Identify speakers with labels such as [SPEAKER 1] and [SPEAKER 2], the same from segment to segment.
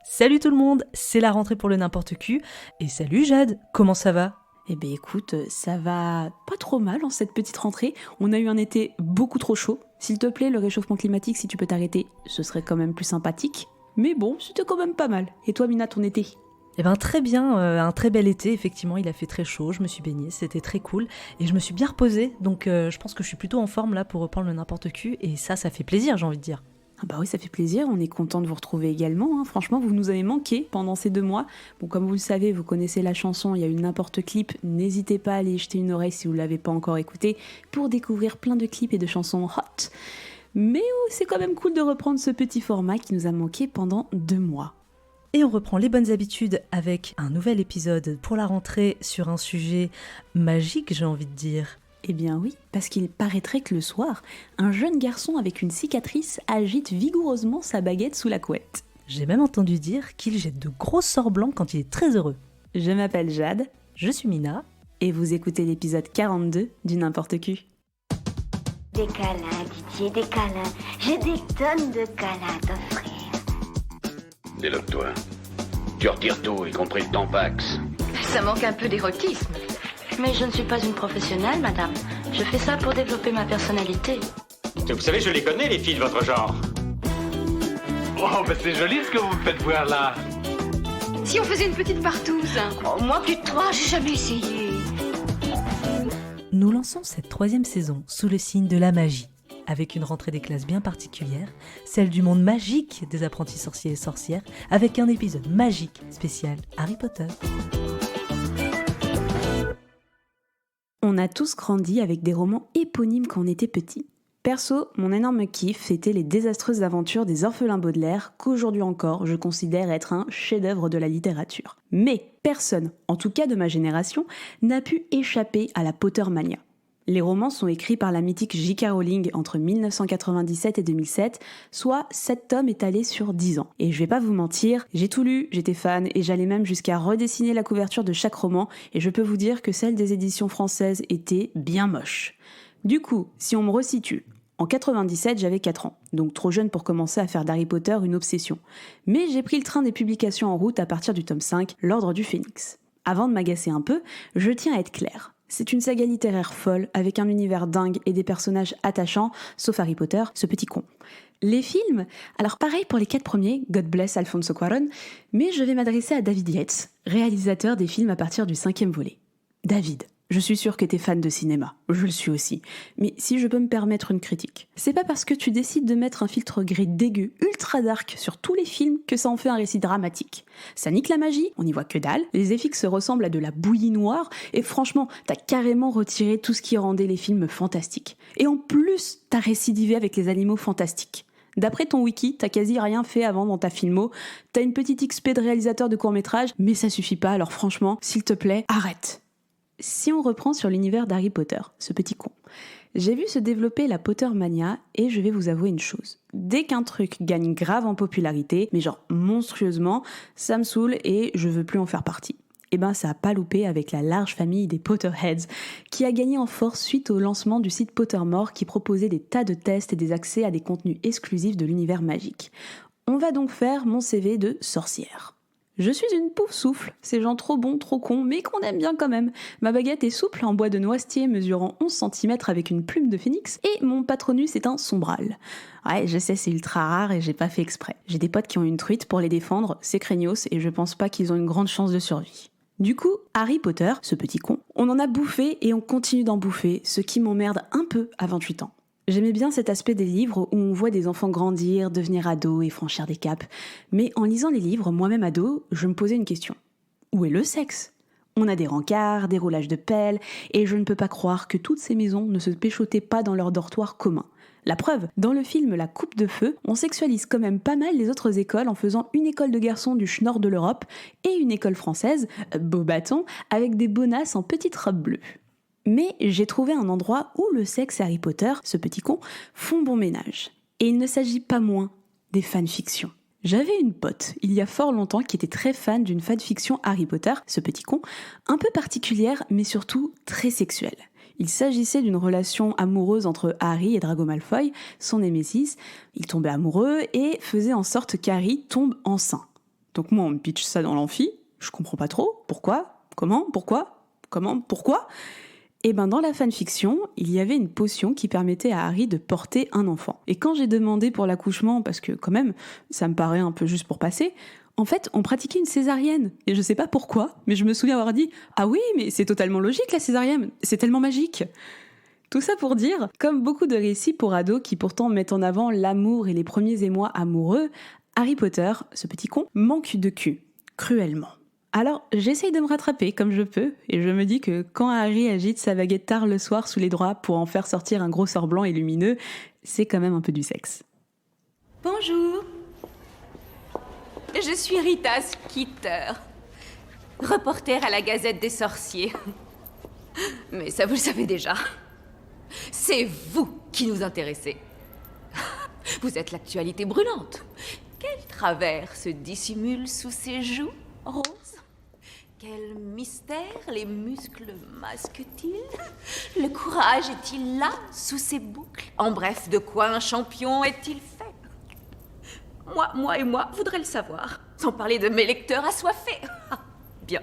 [SPEAKER 1] Salut tout le monde, c'est la rentrée pour le n'importe Q. Et salut Jade, comment ça va?
[SPEAKER 2] Eh bien écoute, ça va pas trop mal en cette petite rentrée. On a eu un été beaucoup trop chaud. S'il te plaît, le réchauffement climatique, si tu peux t'arrêter, ce serait quand même plus sympathique. Mais bon, c'était quand même pas mal. Et toi Mina, ton été?
[SPEAKER 1] Eh ben très bien, un très bel été, effectivement il a fait très chaud, je me suis baignée, c'était très cool. Et je me suis bien reposée, donc je pense que je suis plutôt en forme là pour reprendre le n'importe Q. Et ça fait plaisir, j'ai envie de dire.
[SPEAKER 2] Ah bah oui, ça fait plaisir, on est content de vous retrouver également, hein. Franchement, vous nous avez manqué pendant ces 2 mois. Bon, comme vous le savez, vous connaissez la chanson, il y a eu n'importe clip, n'hésitez pas à aller y jeter une oreille si vous ne l'avez pas encore écouté, pour découvrir plein de clips et de chansons hot. Mais c'est quand même cool de reprendre ce petit format qui nous a manqué pendant 2 mois.
[SPEAKER 1] Et on reprend les bonnes habitudes avec un nouvel épisode pour la rentrée sur un sujet magique, j'ai envie de dire.
[SPEAKER 2] Eh bien oui, parce qu'il paraîtrait que le soir, un jeune garçon avec une cicatrice agite vigoureusement sa baguette sous la couette.
[SPEAKER 1] J'ai même entendu dire qu'il jette de gros sorts blancs quand il est très heureux.
[SPEAKER 2] Je m'appelle Jade,
[SPEAKER 1] Je suis Mina.
[SPEAKER 2] et vous écoutez l'épisode 42 du N'importe Q.
[SPEAKER 3] Des câlins, Didier, des câlins. J'ai des tonnes de câlins à t'offrir.
[SPEAKER 4] Déloque-toi. Tu retires tout, y compris le tampax.
[SPEAKER 5] Ça manque un peu d'érotisme. Mais je ne suis pas une professionnelle, madame. Je fais ça pour développer ma personnalité.
[SPEAKER 6] Vous savez, je les connais, les filles de votre genre. Oh, ben c'est joli ce que vous me faites voir là.
[SPEAKER 5] Si on faisait une petite partouze. Oh, moi plus de 3, j'ai jamais essayé.
[SPEAKER 1] Nous lançons cette 3e saison sous le signe de la magie, avec une rentrée des classes bien particulière, celle du monde magique des apprentis sorciers et sorcières, avec un épisode magique spécial Harry Potter.
[SPEAKER 2] On a tous grandi avec des romans éponymes quand on était petit. Perso, mon énorme kiff, c'était les désastreuses aventures des orphelins Baudelaire, qu'aujourd'hui encore je considère être un chef-d'œuvre de la littérature. Mais personne, en tout cas de ma génération, n'a pu échapper à la Pottermania. Les romans sont écrits par la mythique J.K. Rowling entre 1997 et 2007, soit 7 tomes étalés sur 10 ans. Et je vais pas vous mentir, j'ai tout lu, j'étais fan et j'allais même jusqu'à redessiner la couverture de chaque roman, et je peux vous dire que celle des éditions françaises était bien moche. Du coup, si on me resitue, en 97 j'avais 4 ans, donc trop jeune pour commencer à faire d'Harry Potter une obsession. Mais j'ai pris le train des publications en route à partir du tome 5, l'Ordre du Phénix. Avant de m'agacer un peu, je tiens à être claire. C'est une saga littéraire folle, avec un univers dingue et des personnages attachants, sauf Harry Potter, ce petit con. Les films, alors pareil pour les 4 premiers, God bless Alfonso Cuarón, mais je vais m'adresser à David Yates, réalisateur des films à partir du 5e volet. David, je suis sûre que t'es fan de cinéma, je le suis aussi, mais si je peux me permettre une critique, c'est pas parce que tu décides de mettre un filtre gris dégueu, ultra dark sur tous les films que ça en fait un récit dramatique. Ça nique la magie, on n'y voit que dalle, les FX ressemblent à de la bouillie noire, et franchement, t'as carrément retiré tout ce qui rendait les films fantastiques. Et en plus, t'as récidivé avec les animaux fantastiques. D'après ton wiki, t'as quasi rien fait avant dans ta filmo, t'as une petite XP de réalisateur de court-métrage, mais ça suffit pas, alors franchement, s'il te plaît, arrête. Si on reprend sur l'univers d'Harry Potter, ce petit con, j'ai vu se développer la Pottermania et je vais vous avouer une chose. Dès qu'un truc gagne grave en popularité, mais genre monstrueusement, ça me saoule et je veux plus en faire partie. Et ben ça a pas loupé avec la large famille des Potterheads, qui a gagné en force suite au lancement du site Pottermore qui proposait des tas de tests et des accès à des contenus exclusifs de l'univers magique. On va donc faire mon CV de sorcière. Je suis une pouf souffle, ces gens trop bons, trop cons, mais qu'on aime bien quand même. Ma baguette est souple en bois de noisetier mesurant 11 cm avec une plume de phénix, et mon patronus est un sombral. Ouais, je sais, c'est ultra rare et j'ai pas fait exprès. J'ai des potes qui ont une truite pour les défendre, c'est craignos, et je pense pas qu'ils ont une grande chance de survie. Du coup, Harry Potter, ce petit con, on en a bouffé et on continue d'en bouffer, ce qui m'emmerde un peu à 28 ans. J'aimais bien cet aspect des livres où on voit des enfants grandir, devenir ados et franchir des caps. Mais en lisant les livres, moi-même ado, je me posais une question. Où est le sexe ? On a des rencarts, des roulages de pelle, et je ne peux pas croire que toutes ces maisons ne se péchotaient pas dans leur dortoir commun. La preuve, dans le film La Coupe de Feu, on sexualise quand même pas mal les autres écoles en faisant une école de garçons du schnorr de l'Europe et une école française, beau bâton, avec des bonasses en petites robes bleues. Mais j'ai trouvé un endroit où le sexe et Harry Potter, ce petit con, font bon ménage. Et il ne s'agit pas moins des fanfictions. J'avais une pote, il y a fort longtemps, qui était très fan d'une fanfiction Harry Potter, ce petit con, un peu particulière, mais surtout très sexuelle. Il s'agissait d'une relation amoureuse entre Harry et Drago Malfoy, son némésis. Ils tombaient amoureux et faisaient en sorte qu'Harry tombe enceint. Donc moi, on me pitch ça dans l'amphi, je comprends pas trop, pourquoi, comment, pourquoi. Et dans la fanfiction, il y avait une potion qui permettait à Harry de porter un enfant. Et quand j'ai demandé pour l'accouchement, parce que quand même, ça me paraît un peu juste pour passer, en fait, on pratiquait une césarienne. Et je sais pas pourquoi, mais je me souviens avoir dit « Ah oui, mais c'est totalement logique la césarienne, c'est tellement magique !» Tout ça pour dire, comme beaucoup de récits pour ados qui pourtant mettent en avant l'amour et les premiers émois amoureux, Harry Potter, ce petit con, manque de cul, cruellement. Alors, j'essaye de me rattraper comme je peux, et je me dis que quand Harry agite sa baguette tard le soir sous les draps pour en faire sortir un gros sort blanc et lumineux, c'est quand même un peu du sexe.
[SPEAKER 7] Bonjour. Je suis Rita Skeeter, reporter à la Gazette des Sorciers. Mais ça, vous le savez déjà. C'est vous qui nous intéressez. Vous êtes l'actualité brûlante. Quel travers se dissimule sous ses joues roses? Quel mystère les muscles masquent-ils? Le courage est-il là, sous ses boucles? En bref, de quoi un champion est-il fait? Moi, voudrais le savoir. Sans parler de mes lecteurs assoiffés. Bien.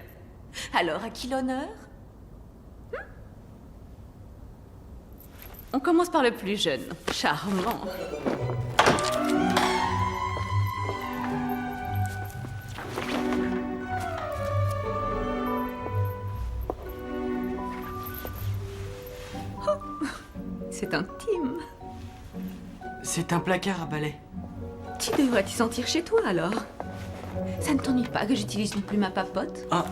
[SPEAKER 7] Alors, à qui l'honneur? On commence par le plus jeune. Charmant. C'est intime.
[SPEAKER 8] C'est un placard à balai.
[SPEAKER 7] Tu devrais t'y sentir chez toi, alors. Ça ne t'ennuie pas que j'utilise non plus ma papote?
[SPEAKER 8] Ah,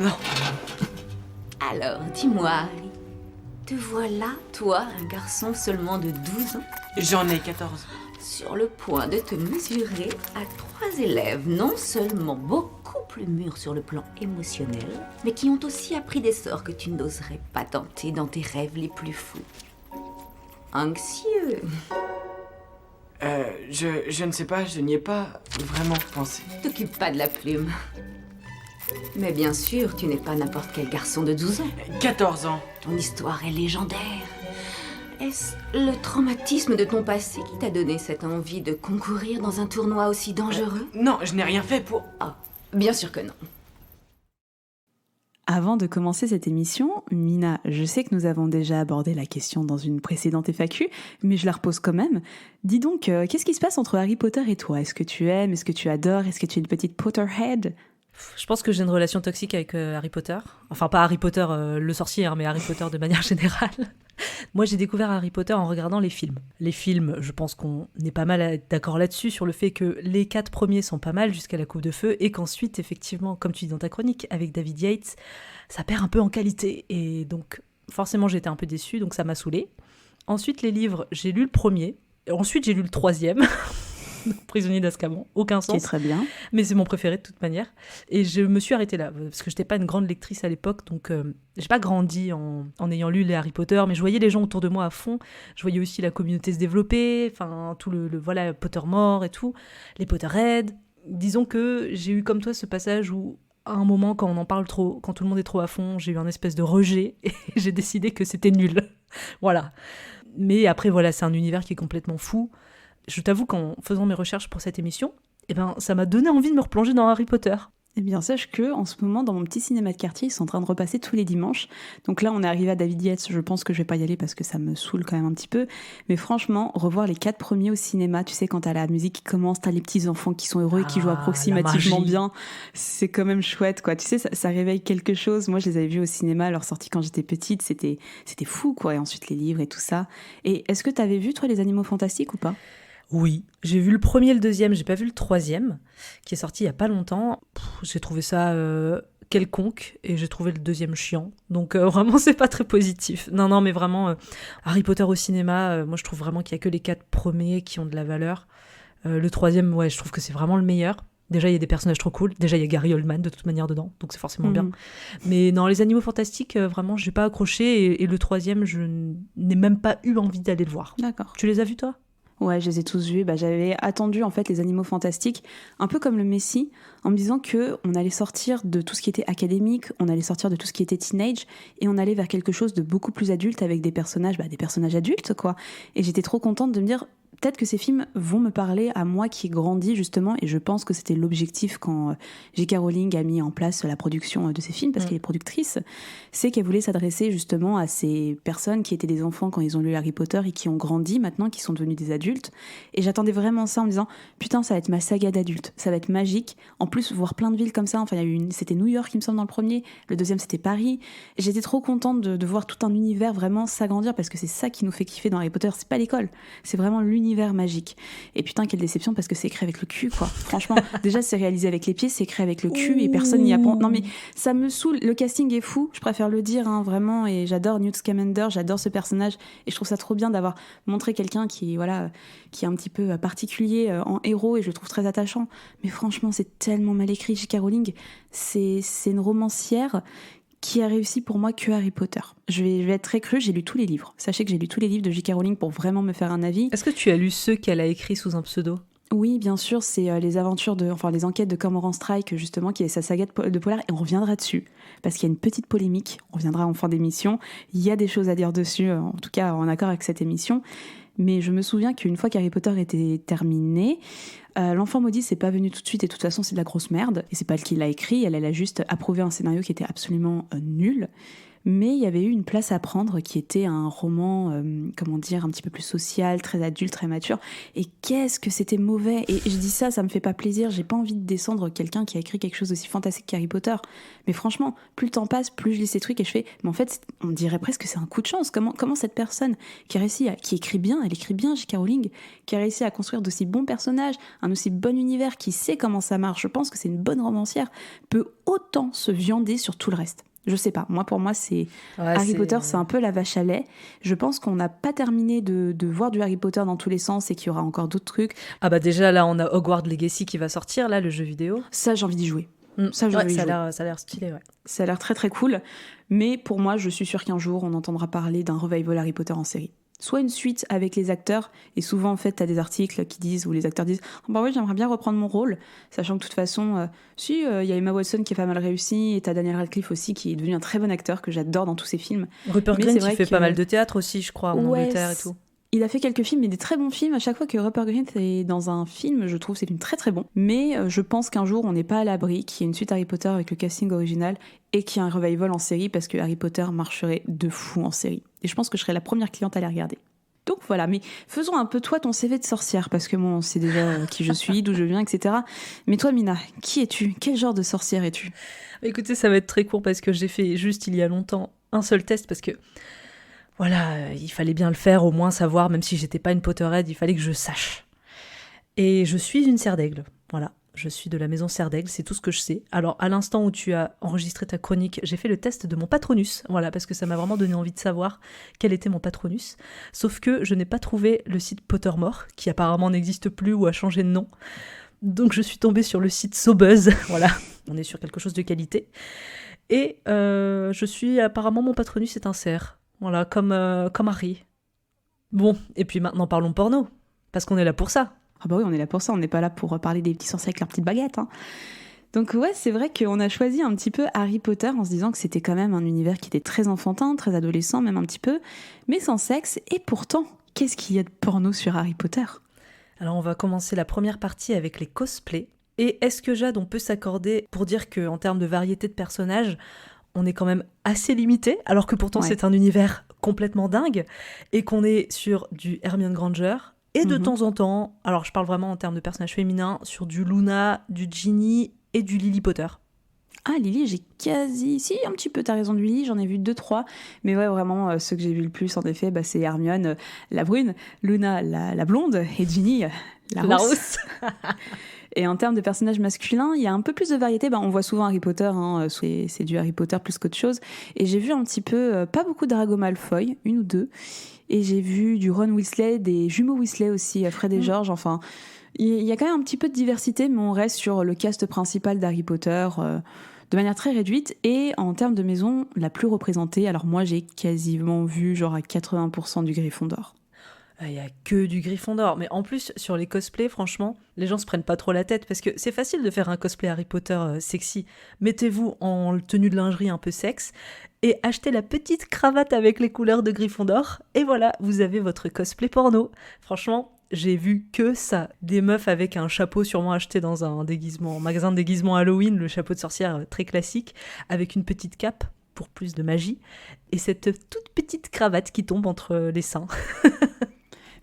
[SPEAKER 8] non.
[SPEAKER 7] Alors, dis-moi, Harry. Te voilà, toi, un garçon seulement de 12 ans,
[SPEAKER 8] J'en ai 14.
[SPEAKER 7] sur le point de te mesurer à 3 élèves non seulement beaucoup plus mûrs sur le plan émotionnel, mais qui ont aussi appris des sorts que tu n'oserais pas tenter dans tes rêves les plus fous. Anxieux.
[SPEAKER 8] Je ne sais pas, je n'y ai pas vraiment pensé.
[SPEAKER 7] T'occupe pas de la plume. Mais bien sûr, tu n'es pas n'importe quel garçon de 12 ans.
[SPEAKER 8] 14 ans.
[SPEAKER 7] Ton histoire est légendaire. Est-ce le traumatisme de ton passé qui t'a donné cette envie de concourir dans un tournoi aussi dangereux?
[SPEAKER 8] Non, je n'ai rien fait pour...
[SPEAKER 7] Ah, bien sûr que non.
[SPEAKER 2] Avant de commencer cette émission, Mina, je sais que nous avons déjà abordé la question dans une précédente FAQ, mais je la repose quand même. Dis donc, qu'est-ce qui se passe entre Harry Potter et toi? Est-ce que tu aimes? Est-ce que tu adores? Est-ce que tu es une petite Potterhead?
[SPEAKER 1] Je pense que j'ai une relation toxique avec Harry Potter. Enfin, pas Harry Potter le sorcier, mais Harry Potter de manière générale. Moi, j'ai découvert Harry Potter en regardant les films. Les films, je pense qu'on est pas mal d'accord là-dessus, sur le fait que les 4 premiers sont pas mal jusqu'à la Coupe de Feu, et qu'ensuite, effectivement, comme tu dis dans ta chronique, avec David Yates, ça perd un peu en qualité. Et donc, forcément, j'étais un peu déçue, donc ça m'a saoulée. Ensuite, les livres, j'ai lu le premier. Ensuite, j'ai lu le 3e. Prisonnier d'Azkaban, aucun sens.
[SPEAKER 2] Qui est très bien.
[SPEAKER 1] Mais c'est mon préféré de toute manière. Et je me suis arrêtée là, parce que j'étais pas une grande lectrice à l'époque, donc j'ai pas grandi en ayant lu les Harry Potter, mais je voyais les gens autour de moi à fond. Je voyais aussi la communauté se développer, enfin tout le voilà, Pottermore et tout, les Potterheads. Disons que j'ai eu comme toi ce passage où, à un moment, quand on en parle trop, quand tout le monde est trop à fond, j'ai eu un espèce de rejet et j'ai décidé que c'était nul. Voilà. Mais après, voilà, c'est un univers qui est complètement fou. Je t'avoue qu'en faisant mes recherches pour cette émission, ça m'a donné envie de me replonger dans Harry Potter.
[SPEAKER 2] Eh bien, sache que en ce moment, dans mon petit cinéma de quartier, ils sont en train de repasser tous les dimanches. Donc là, on est arrivé à David Yates. Je pense que je vais pas y aller parce que ça me saoule quand même un petit peu. Mais franchement, revoir les 4 premiers au cinéma, tu sais, quand t'as la musique qui commence, t'as les petits enfants qui sont heureux et qui jouent approximativement bien, c'est quand même chouette, quoi. Tu sais, ça réveille quelque chose. Moi, je les avais vus au cinéma à leur sortie quand j'étais petite. C'était fou, quoi. Et ensuite, les livres et tout ça. Et est-ce que t'avais vu, toi, les Animaux Fantastiques ou pas?
[SPEAKER 1] Oui, j'ai vu le premier et le deuxième, j'ai pas vu le 3e, qui est sorti il y a pas longtemps. J'ai trouvé ça quelconque, et j'ai trouvé le 2e chiant. Donc vraiment, c'est pas très positif. Non, mais vraiment, Harry Potter au cinéma, moi je trouve vraiment qu'il y a que les 4 premiers qui ont de la valeur. Le 3e, ouais, je trouve que c'est vraiment le meilleur. Déjà, il y a des personnages trop cool. Déjà, il y a Gary Oldman de toute manière dedans, donc c'est forcément bien. Mais non, les Animaux Fantastiques, vraiment, j'ai pas accroché. Et le 3e, je n'ai même pas eu envie d'aller le voir.
[SPEAKER 2] D'accord.
[SPEAKER 1] Tu les as vus, toi ?
[SPEAKER 2] Ouais, je les ai tous vus. J'avais attendu en fait les Animaux Fantastiques, un peu comme le Messie, en me disant que on allait sortir de tout ce qui était académique, on allait sortir de tout ce qui était teenage, et on allait vers quelque chose de beaucoup plus adulte avec des personnages adultes, quoi. Et j'étais trop contente de me dire, peut-être que ces films vont me parler à moi qui ai grandi justement, et je pense que c'était l'objectif quand J.K. Rowling a mis en place la production de ces films, parce qu'elle est productrice, c'est qu'elle voulait s'adresser justement à ces personnes qui étaient des enfants quand ils ont lu Harry Potter et qui ont grandi maintenant, qui sont devenus des adultes. Et j'attendais vraiment ça en me disant, putain, ça va être ma saga d'adulte, ça va être magique. En plus, voir plein de villes comme ça, enfin, c'était New York, il me semble, dans le premier, le deuxième c'était Paris. Et j'étais trop contente de voir tout un univers vraiment s'agrandir, parce que c'est ça qui nous fait kiffer dans Harry Potter, c'est pas l'école, c'est vraiment l'univers magique. Et putain, quelle déception, parce que c'est écrit avec le cul, quoi. Franchement, déjà c'est réalisé avec les pieds, c'est écrit avec le cul et personne n'y apprend. Non mais ça me saoule, le casting est fou, je préfère le dire, hein, vraiment, et j'adore Newt Scamander, j'adore ce personnage, et je trouve ça trop bien d'avoir montré quelqu'un qui est un petit peu particulier en héros, et je le trouve très attachant. Mais franchement, c'est tellement mal écrit. J.K. Rowling, c'est une romancière qui a réussi pour moi que Harry Potter. Je vais être très crue, j'ai lu tous les livres. Sachez que j'ai lu tous les livres de J.K. Rowling pour vraiment me faire un avis.
[SPEAKER 1] Est-ce que tu as lu ceux qu'elle a écrits sous un pseudo ?
[SPEAKER 2] Oui, bien sûr, c'est les enquêtes de Cormoran Strike, justement, qui est sa saga de polar, et on reviendra dessus, parce qu'il y a une petite polémique, on reviendra en fin d'émission, il y a des choses à dire dessus, en tout cas en accord avec cette émission. Mais je me souviens qu'une fois qu'Harry Potter était terminé, l'enfant maudit, c'est pas venu tout de suite, et de toute façon c'est de la grosse merde, et c'est pas elle qui l'a écrit, elle a juste approuvé un scénario qui était absolument nul. Mais il y avait eu une place à prendre qui était un roman, un petit peu plus social, très adulte, très mature. Et qu'est-ce que c'était mauvais! Et je dis ça me fait pas plaisir, j'ai pas envie de descendre quelqu'un qui a écrit quelque chose d'aussi fantastique qu'Harry Potter. Mais franchement, plus le temps passe, plus je lis ces trucs et je fais, mais en fait, on dirait presque que c'est un coup de chance. Comment cette personne qui écrit bien, elle écrit bien, J.K. Rowling, qui a réussi à construire d'aussi bons personnages, un aussi bon univers, qui sait comment ça marche, je pense que c'est une bonne romancière, peut autant se viander sur tout le reste. Je sais pas, pour moi c'est Harry Potter, c'est un peu la vache à lait. Je pense qu'on n'a pas terminé de voir du Harry Potter dans tous les sens et qu'il y aura encore d'autres trucs.
[SPEAKER 1] Ah bah déjà là on a Hogwarts Legacy qui va sortir, là le jeu vidéo.
[SPEAKER 2] Ça j'ai envie d'y jouer. Ça a
[SPEAKER 1] l'air stylé, ouais.
[SPEAKER 2] Ça a l'air très très cool, mais pour moi je suis sûre qu'un jour on entendra parler d'un revival Harry Potter en série. Soit une suite avec les acteurs, et souvent en fait t'as des articles qui disent, où les acteurs disent bah oui j'aimerais bien reprendre mon rôle, sachant que de toute façon il y a Emma Watson qui est pas mal réussie, et t'as Daniel Radcliffe aussi qui est devenu un très bon acteur que j'adore dans tous ses films.
[SPEAKER 1] Rupert Grint il fait pas mal de théâtre aussi je crois en Angleterre et tout.
[SPEAKER 2] Il a fait quelques films, mais des très bons films. À chaque fois que Rupert Grint est dans un film, je trouve que c'est une très très bon. Mais je pense qu'un jour, on n'est pas à l'abri qu'il y ait une suite Harry Potter avec le casting original et qu'il y ait un revival en série, parce que Harry Potter marcherait de fou en série. Et je pense que je serais la première cliente à les regarder. Donc voilà, mais faisons un peu toi ton CV de sorcière, parce que on sait déjà qui je suis, d'où je viens, etc. Mais toi Mina, qui es-tu ? Quel genre de sorcière es-tu ?
[SPEAKER 1] Écoutez, ça va être très court parce que j'ai fait juste il y a longtemps un seul test, parce que voilà, il fallait bien le faire, au moins savoir, même si j'étais pas une Potterhead, il fallait que je sache. Et je suis une serre d'aigle, voilà. Je suis de la maison Serre d'Aigle, c'est tout ce que je sais. Alors, à l'instant où tu as enregistré ta chronique, j'ai fait le test de mon patronus, voilà, parce que ça m'a vraiment donné envie de savoir quel était mon patronus. Sauf que je n'ai pas trouvé le site Pottermore, qui apparemment n'existe plus ou a changé de nom. Donc, je suis tombée sur le site SoBuzz, voilà, on est sur quelque chose de qualité. Et apparemment, mon patronus est un cerf, voilà, comme Harry. Bon, et puis maintenant, parlons porno, parce qu'on est là pour ça.
[SPEAKER 2] Ah bah oui, on est là pour ça, on n'est pas là pour parler des petits sorciers avec leurs petites baguettes. Hein. Donc ouais, c'est vrai qu'on a choisi un petit peu Harry Potter en se disant que c'était quand même un univers qui était très enfantin, très adolescent même un petit peu, mais sans sexe. Et pourtant, qu'est-ce qu'il y a de porno sur Harry Potter ?
[SPEAKER 1] Alors on va commencer la première partie avec les cosplays. Et est-ce que Jade, on peut s'accorder pour dire qu'en termes de variété de personnages, on est quand même assez limité, alors que pourtant c'est un univers complètement dingue, et qu'on est sur du Hermione Granger, et de temps en temps, alors je parle vraiment en termes de personnages féminins, sur du Luna, du Ginny et du Lily Potter.
[SPEAKER 2] Ah, Lily, si, un petit peu, t'as raison de Lily, j'en ai vu 2-3, mais ouais, vraiment, ceux que j'ai vu le plus, en effet, c'est Hermione, la brune, Luna, la blonde, et Ginny, la rousse. Et en termes de personnages masculins, il y a un peu plus de variété. On voit souvent Harry Potter, c'est du Harry Potter plus qu'autre chose. Et j'ai vu un petit peu, pas beaucoup de Drago Malfoy, 1 ou 2. Et j'ai vu du Ron Weasley, des jumeaux Weasley aussi, Fred et George. Enfin, il y a quand même un petit peu de diversité, mais on reste sur le cast principal d'Harry Potter de manière très réduite. Et en termes de maison, la plus représentée, alors moi j'ai quasiment vu genre à 80% du Gryffondor.
[SPEAKER 1] Il n'y a que du Gryffondor. Mais en plus, sur les cosplays, franchement, les gens se prennent pas trop la tête, parce que c'est facile de faire un cosplay Harry Potter sexy. Mettez-vous en tenue de lingerie un peu sexe et achetez la petite cravate avec les couleurs de Gryffondor. Et voilà, vous avez votre cosplay porno. Franchement, j'ai vu que ça. Des meufs avec un chapeau sûrement acheté dans un magasin de déguisement Halloween, le chapeau de sorcière très classique, avec une petite cape pour plus de magie, et cette toute petite cravate qui tombe entre les seins.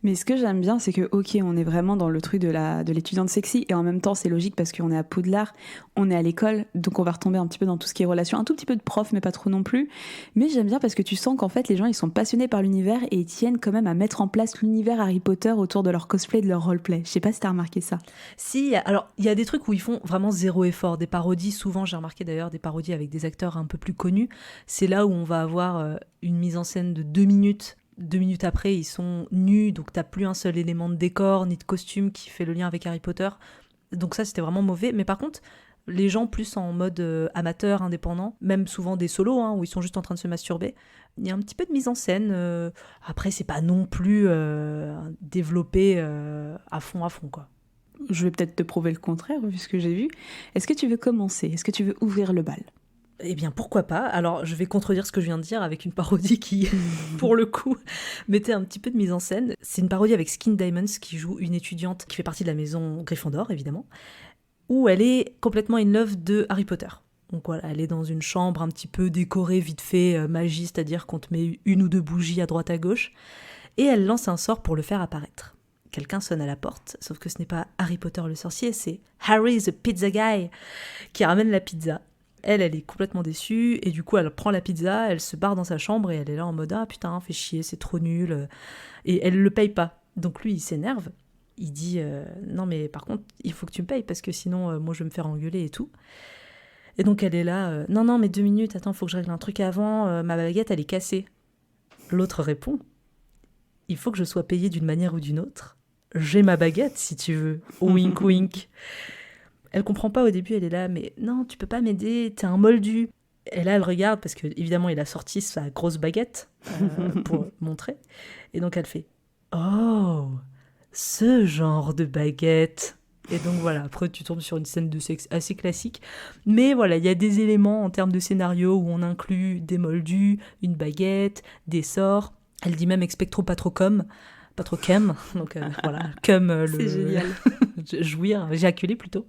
[SPEAKER 2] Mais ce que j'aime bien, c'est que, ok, on est vraiment dans le truc de l'étudiante sexy, et en même temps, c'est logique parce qu'on est à Poudlard, on est à l'école, donc on va retomber un petit peu dans tout ce qui est relation, un tout petit peu de prof, mais pas trop non plus. Mais j'aime bien parce que tu sens qu'en fait, les gens, ils sont passionnés par l'univers et ils tiennent quand même à mettre en place l'univers Harry Potter autour de leur cosplay, de leur roleplay. Je sais pas si t'as remarqué ça.
[SPEAKER 1] Si, alors, il y a des trucs où ils font vraiment zéro effort. Des parodies, souvent, j'ai remarqué d'ailleurs, des parodies avec des acteurs un peu plus connus. C'est là où on va avoir une mise en scène de 2 minutes. 2 minutes après, ils sont nus, donc t'as plus un seul élément de décor ni de costume qui fait le lien avec Harry Potter. Donc ça, c'était vraiment mauvais. Mais par contre, les gens plus en mode amateur, indépendant, même souvent des solos, où ils sont juste en train de se masturber, il y a un petit peu de mise en scène. Après, c'est pas non plus développé à fond, quoi.
[SPEAKER 2] Je vais peut-être te prouver le contraire, vu ce que j'ai vu. Est-ce que tu veux commencer ? Est-ce que tu veux ouvrir le bal ?
[SPEAKER 1] Eh bien, pourquoi pas ? Alors, je vais contredire ce que je viens de dire avec une parodie qui, pour le coup, mettait un petit peu de mise en scène. C'est une parodie avec Skin Diamonds qui joue une étudiante qui fait partie de la maison Gryffondor, évidemment, où elle est complètement in love de Harry Potter. Donc voilà, elle est dans une chambre un petit peu décorée, vite fait, magie, c'est-à-dire qu'on te met 1 ou 2 bougies à droite à gauche, et elle lance un sort pour le faire apparaître. Quelqu'un sonne à la porte, sauf que ce n'est pas Harry Potter le sorcier, c'est Harry the Pizza Guy qui ramène la pizza. Elle est complètement déçue, et du coup, elle prend la pizza, elle se barre dans sa chambre, et elle est là en mode « Ah putain, fais chier, c'est trop nul », et elle le paye pas. Donc lui, il s'énerve, il dit « Non mais par contre, il faut que tu me payes, parce que sinon, moi je vais me faire engueuler et tout ». Et donc elle est là « Non mais 2 minutes, attends, faut que je règle un truc avant, ma baguette elle est cassée ». L'autre répond « Il faut que je sois payée d'une manière ou d'une autre. J'ai ma baguette si tu veux, wink wink ». Elle comprend pas au début, elle est là, mais non, tu peux pas m'aider, t'es un moldu. Et là, elle regarde, parce que évidemment, il a sorti sa grosse baguette pour montrer. Et donc, elle fait « Oh, ce genre de baguette !» Et donc, voilà, après, tu tombes sur une scène de sexe assez classique. Mais voilà, il y a des éléments en termes de scénario où on inclut des moldus, une baguette, des sorts. Elle dit même « expectro patrocum ». Pas trop cum, donc voilà, cum
[SPEAKER 2] C'est génial.
[SPEAKER 1] jouir, éjaculer plutôt.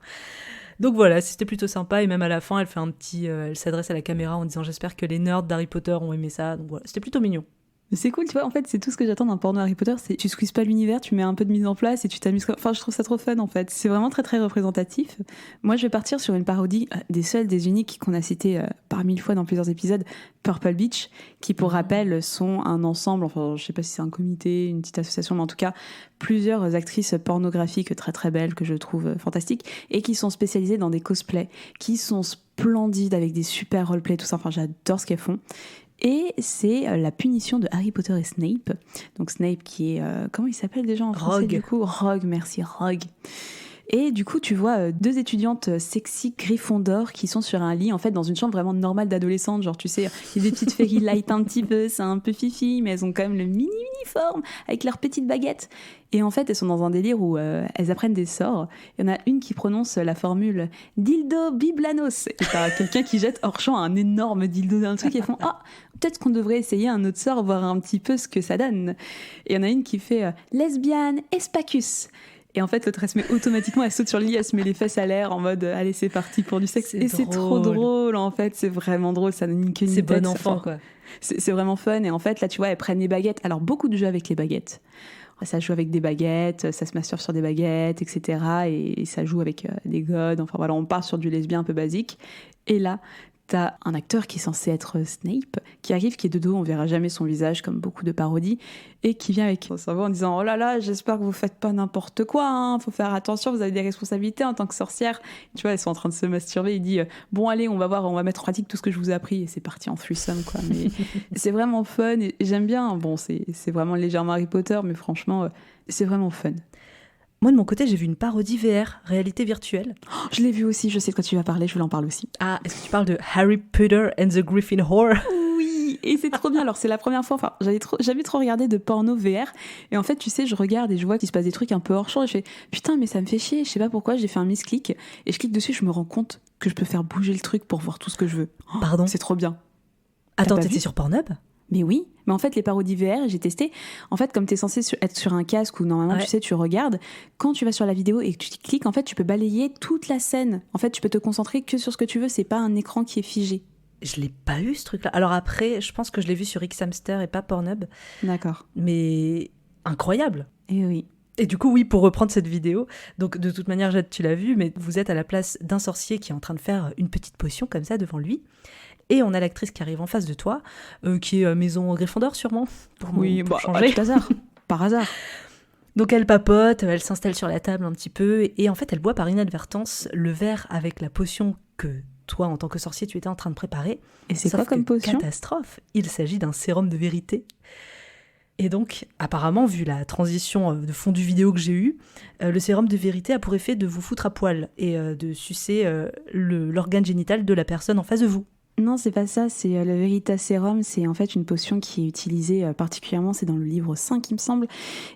[SPEAKER 1] Donc voilà, c'était plutôt sympa, et même à la fin, elle fait elle s'adresse à la caméra en disant « J'espère que les nerds d'Harry Potter ont aimé ça », donc voilà, c'était plutôt mignon.
[SPEAKER 2] Mais c'est cool, tu vois, en fait, c'est tout ce que j'attends d'un porno Harry Potter, c'est tu squeezes pas l'univers, tu mets un peu de mise en place et tu t'amuses. Enfin, je trouve ça trop fun, en fait. C'est vraiment très, très représentatif. Moi, je vais partir sur une parodie des seuls, des uniques qu'on a cité par 1000 fois dans plusieurs épisodes, Purple Beach, qui, pour rappel, sont un ensemble, enfin, je sais pas si c'est un comité, une petite association, mais en tout cas, plusieurs actrices pornographiques très, très belles, que je trouve fantastiques, et qui sont spécialisées dans des cosplays, qui sont splendides, avec des super roleplays, tout ça. Enfin, j'adore ce qu'elles font. Et c'est la punition de Harry Potter et Snape. Donc Snape qui est... comment il s'appelle déjà en français
[SPEAKER 1] Rogue.
[SPEAKER 2] Du coup Rogue, merci, Rogue. Et du coup, tu vois 2 étudiantes sexy Gryffondor qui sont sur un lit, en fait, dans une chambre vraiment normale d'adolescente. Genre, tu sais, il y a des petites fairy light un petit peu, c'est un peu fifi, mais elles ont quand même le mini-uniforme avec leurs petites baguettes. Et en fait, elles sont dans un délire où elles apprennent des sorts. Il y en a une qui prononce la formule « dildo biblanos ». Et t'as quelqu'un qui jette hors champ un énorme dildo dans le truc et font « Ah, peut-être qu'on devrait essayer un autre sort, voir un petit peu ce que ça donne ». Et il y en a une qui fait « lesbiane espacus ». Et en fait, l'autre, elle se met automatiquement, elle saute sur le lit, elle se met les fesses à l'air en mode « Allez, c'est parti pour du sexe ». Et c'est trop drôle, en fait. C'est vraiment drôle, ça n'a ni queue ni tête.
[SPEAKER 1] C'est bon enfant, quoi.
[SPEAKER 2] C'est vraiment fun. Et en fait, là, tu vois, elles prennent les baguettes. Alors, beaucoup de jeux avec les baguettes. Ça joue avec des baguettes, ça se masturbe sur des baguettes, etc. Et ça joue avec des godes. Enfin voilà, on part sur du lesbien un peu basique. Et là, t'as un acteur qui est censé être Snape, qui arrive, qui est de dos, on verra jamais son visage, comme beaucoup de parodies, et qui vient avec son cerveau en disant « Oh là là, j'espère que vous faites pas n'importe quoi, hein, faut faire attention, vous avez des responsabilités en tant que sorcière. » Tu vois, elles sont en train de se masturber, il dit « Bon allez, on va voir, on va mettre en pratique tout ce que je vous ai appris. » Et c'est parti en threesome, quoi. Mais c'est vraiment fun, et j'aime bien. Bon, c'est vraiment légèrement Harry Potter, mais franchement, c'est vraiment fun.
[SPEAKER 1] Moi, de mon côté, j'ai vu une parodie VR, réalité virtuelle.
[SPEAKER 2] Oh, je l'ai vu aussi, je sais de quoi tu vas parler, je voulais en parler aussi.
[SPEAKER 1] Ah, est-ce que tu parles de Harry Potter and the Gryffindor ?
[SPEAKER 2] Oui, et c'est trop bien. Alors, c'est la première fois, enfin, j'avais trop regardé de porno VR. Et en fait, tu sais, je regarde et je vois qu'il se passe des trucs un peu hors champ. Et je fais, putain, mais ça me fait chier. Je sais pas pourquoi, j'ai fait un misclick. Et je clique dessus, je me rends compte que je peux faire bouger le truc pour voir tout ce que je veux. Oh,
[SPEAKER 1] pardon ?
[SPEAKER 2] C'est trop bien.
[SPEAKER 1] Attends,
[SPEAKER 2] pas
[SPEAKER 1] t'étais
[SPEAKER 2] vu
[SPEAKER 1] sur Pornhub ?
[SPEAKER 2] Mais oui, mais en fait, les parodies VR, j'ai testé. En fait, comme tu es censé être sur un casque où normalement, tu sais, tu regardes, quand tu vas sur la vidéo et que tu cliques, en fait, tu peux balayer toute la scène. En fait, tu peux te concentrer que sur ce que tu veux. C'est pas un écran qui est figé.
[SPEAKER 1] Je l'ai pas eu, ce truc-là. Alors après, je pense que je l'ai vu sur Xhamster et pas Pornhub.
[SPEAKER 2] D'accord.
[SPEAKER 1] Mais incroyable.
[SPEAKER 2] Et oui.
[SPEAKER 1] Et du coup, oui, pour reprendre cette vidéo, donc de toute manière, Jade, tu l'as vu, mais vous êtes à la place d'un sorcier qui est en train de faire une petite potion comme ça devant lui. Et on a l'actrice qui arrive en face de toi, qui est maison Gryffondor sûrement, pour changer.
[SPEAKER 2] Par hasard. Par hasard.
[SPEAKER 1] Donc elle papote, elle s'installe sur la table un petit peu, et en fait elle boit par inadvertance le verre avec la potion que toi, en tant que sorcier, tu étais en train de préparer.
[SPEAKER 2] Et c'est
[SPEAKER 1] Sauf
[SPEAKER 2] quoi comme
[SPEAKER 1] que,
[SPEAKER 2] potion ?
[SPEAKER 1] Catastrophe, il s'agit d'un sérum de vérité. Et donc, apparemment, vu la transition de fondu vidéo que j'ai eue, le sérum de vérité a pour effet de vous foutre à poil et de sucer l'organe génital de la personne en face de vous.
[SPEAKER 2] Non, c'est pas ça, c'est le Veritaserum, c'est en fait une potion qui est utilisée particulièrement, c'est dans le livre 5 il me semble,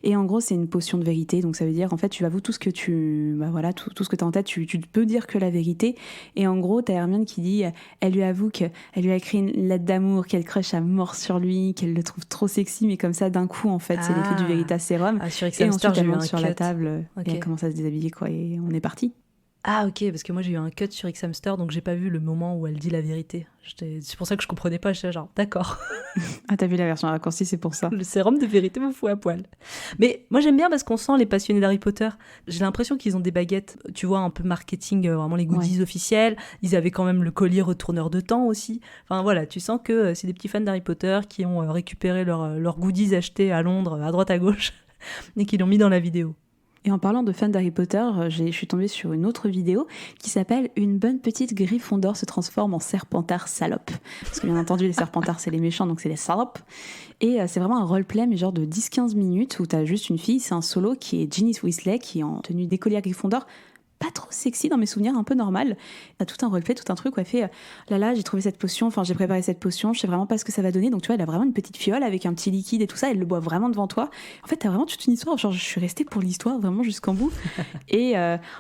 [SPEAKER 2] et en gros c'est une potion de vérité, donc ça veut dire en fait tu avoues tout ce que tout ce que t'as en tête, tu peux dire que la vérité, et en gros t'as Hermione qui dit, elle lui avoue qu'elle lui a écrit une lettre d'amour, qu'elle crush à mort sur lui, qu'elle le trouve trop sexy, mais comme ça d'un coup en fait c'est l'effet du Veritaserum,
[SPEAKER 1] sur
[SPEAKER 2] et ensuite elle monte sur la
[SPEAKER 1] cut.
[SPEAKER 2] table,
[SPEAKER 1] Ok.
[SPEAKER 2] et elle commence à se déshabiller quoi, et on est parti.
[SPEAKER 1] Ah ok, parce que moi j'ai eu un cut sur Xhamster, donc j'ai pas vu le moment où elle dit la vérité. C'est pour ça que je comprenais pas, j'étais genre d'accord.
[SPEAKER 2] Ah t'as vu la version raccourcie, c'est pour ça.
[SPEAKER 1] Le sérum de vérité vous fout à poil. Mais moi j'aime bien parce qu'on sent les passionnés d'Harry Potter. J'ai l'impression qu'ils ont des baguettes, tu vois, un peu marketing, vraiment les goodies officiels. Ils avaient quand même le collier retourneur de temps aussi. Enfin voilà, tu sens que c'est des petits fans d'Harry Potter qui ont récupéré leurs goodies achetés à Londres, à droite à gauche, et qui l'ont mis dans la vidéo.
[SPEAKER 2] Et en parlant de fans d'Harry Potter, je suis tombée sur une autre vidéo qui s'appelle « Une bonne petite Gryffondor se transforme en serpentard salope ». Parce que bien entendu, les serpentards, c'est les méchants, donc c'est les salopes. Et c'est vraiment un roleplay, mais genre de 10-15 minutes, où t'as juste une fille, c'est un solo qui est Ginny Weasley, qui est en tenue d'écolière Gryffondor, pas trop sexy dans mes souvenirs, un peu normal. T'as tout un roleplay, tout un truc où elle fait là, j'ai trouvé cette potion, enfin j'ai préparé cette potion, je sais vraiment pas ce que ça va donner. Donc tu vois, elle a vraiment une petite fiole avec un petit liquide et tout ça, elle le boit vraiment devant toi. En fait, t'as vraiment toute une histoire, genre je suis restée pour l'histoire vraiment jusqu'en bout. Et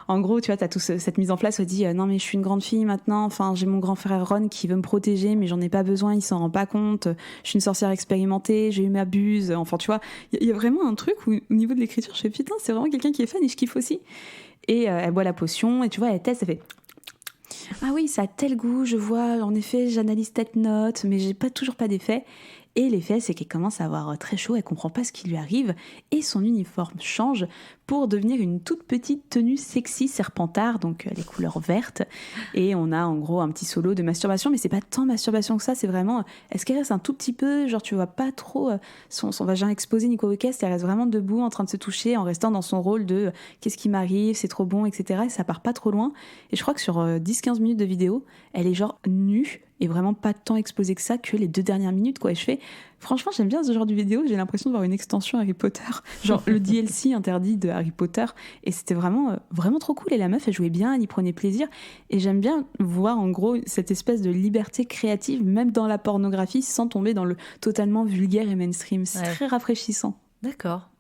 [SPEAKER 2] en gros, tu vois, t'as toute cette mise en place où elle dit non mais je suis une grande fille maintenant, enfin j'ai mon grand frère Ron qui veut me protéger, mais j'en ai pas besoin, il s'en rend pas compte. Je suis une sorcière expérimentée, j'ai eu ma buse. Enfin tu vois, il y a vraiment un truc où au niveau de l'écriture, je fais putain, c'est vraiment quelqu'un qui est fan et je kiffe aussi. Et elle boit la potion, et tu vois, elle teste, elle fait « Ah oui, ça a tel goût, je vois, en effet, j'analyse cette note, mais j'ai toujours pas d'effet. » Et l'effet, c'est qu'elle commence à avoir très chaud, elle comprend pas ce qui lui arrive, et son uniforme change pour devenir une toute petite tenue sexy serpentard, donc les couleurs vertes. Et on a en gros un petit solo de masturbation, mais c'est pas tant masturbation que ça, c'est vraiment, est-ce qu'elle reste un tout petit peu, genre tu vois pas trop son vagin exposé ni quoi au caisse, elle reste vraiment debout en train de se toucher, en restant dans son rôle de qu'est-ce qui m'arrive, c'est trop bon, etc. Et ça part pas trop loin. Et je crois que sur 10-15 minutes de vidéo, elle est genre nue, et vraiment pas tant exposée que ça, que les 2 dernières minutes, quoi. Et je fais, franchement, j'aime bien ce genre de vidéo, j'ai l'impression de voir une extension Harry Potter, genre le DLC interdit de Harry Potter, et c'était vraiment, vraiment trop cool. Et la meuf, elle jouait bien, elle y prenait plaisir, et j'aime bien voir en gros cette espèce de liberté créative, même dans la pornographie, sans tomber dans le totalement vulgaire et mainstream. C'est très rafraîchissant.
[SPEAKER 1] D'accord.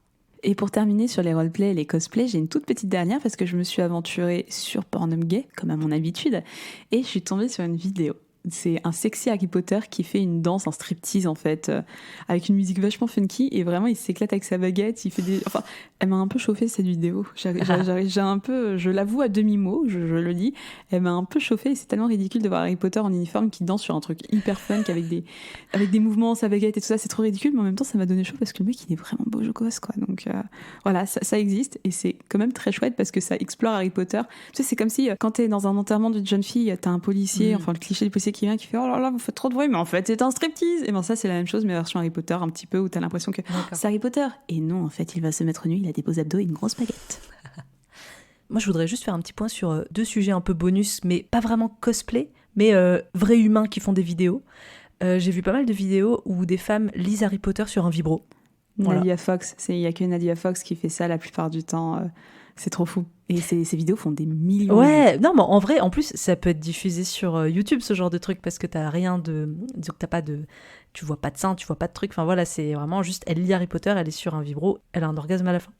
[SPEAKER 2] Et pour terminer sur les roleplays et les cosplays, j'ai une toute petite dernière parce que je me suis aventurée sur Pornhub Gay, comme à mon habitude, et je suis tombée sur une vidéo. C'est un sexy Harry Potter qui fait une danse, un striptease en fait, avec une musique vachement funky, et vraiment il s'éclate avec sa baguette, il fait des... Enfin, elle m'a un peu chauffée cette vidéo, j'ai un peu, je l'avoue à demi-mot, je le dis, elle m'a un peu chauffée, et c'est tellement ridicule de voir Harry Potter en uniforme qui danse sur un truc hyper funk avec des mouvements, sa baguette et tout ça, c'est trop ridicule, mais en même temps ça m'a donné chaud parce que le mec il est vraiment beau gosse quoi, donc voilà, ça existe, et c'est quand même très chouette parce que ça explore Harry Potter. Tu sais, c'est comme si quand t'es dans un enterrement d'une jeune fille, t'as un policier, enfin le cliché du policier qui vient, qui fait oh là là vous faites trop de bruit, mais en fait c'est un striptease. Et ben ça c'est la même chose mais version Harry Potter un petit peu, où t'as l'impression que c'est Harry Potter, et non en fait il va se mettre nu, il a des beaux abdos et une grosse baguette.
[SPEAKER 1] Moi je voudrais juste faire un petit point sur 2 sujets un peu bonus, mais pas vraiment cosplay, mais vrais humains qui font des vidéos. J'ai vu pas mal de vidéos où des femmes lisent Harry Potter sur un vibro. Voilà.
[SPEAKER 2] Nadia Fox, il y a que Nadia Fox qui fait ça la plupart du temps. C'est trop fou. Et ces vidéos font des millions.
[SPEAKER 1] Ouais, non, mais en vrai, en plus, ça peut être diffusé sur YouTube, ce genre de truc, parce que t'as rien de... Disons que t'as pas de... Tu vois pas de sein, tu vois pas de truc. Enfin voilà, c'est vraiment juste... Elle lit Harry Potter, elle est sur un vibro, elle a un orgasme à la fin.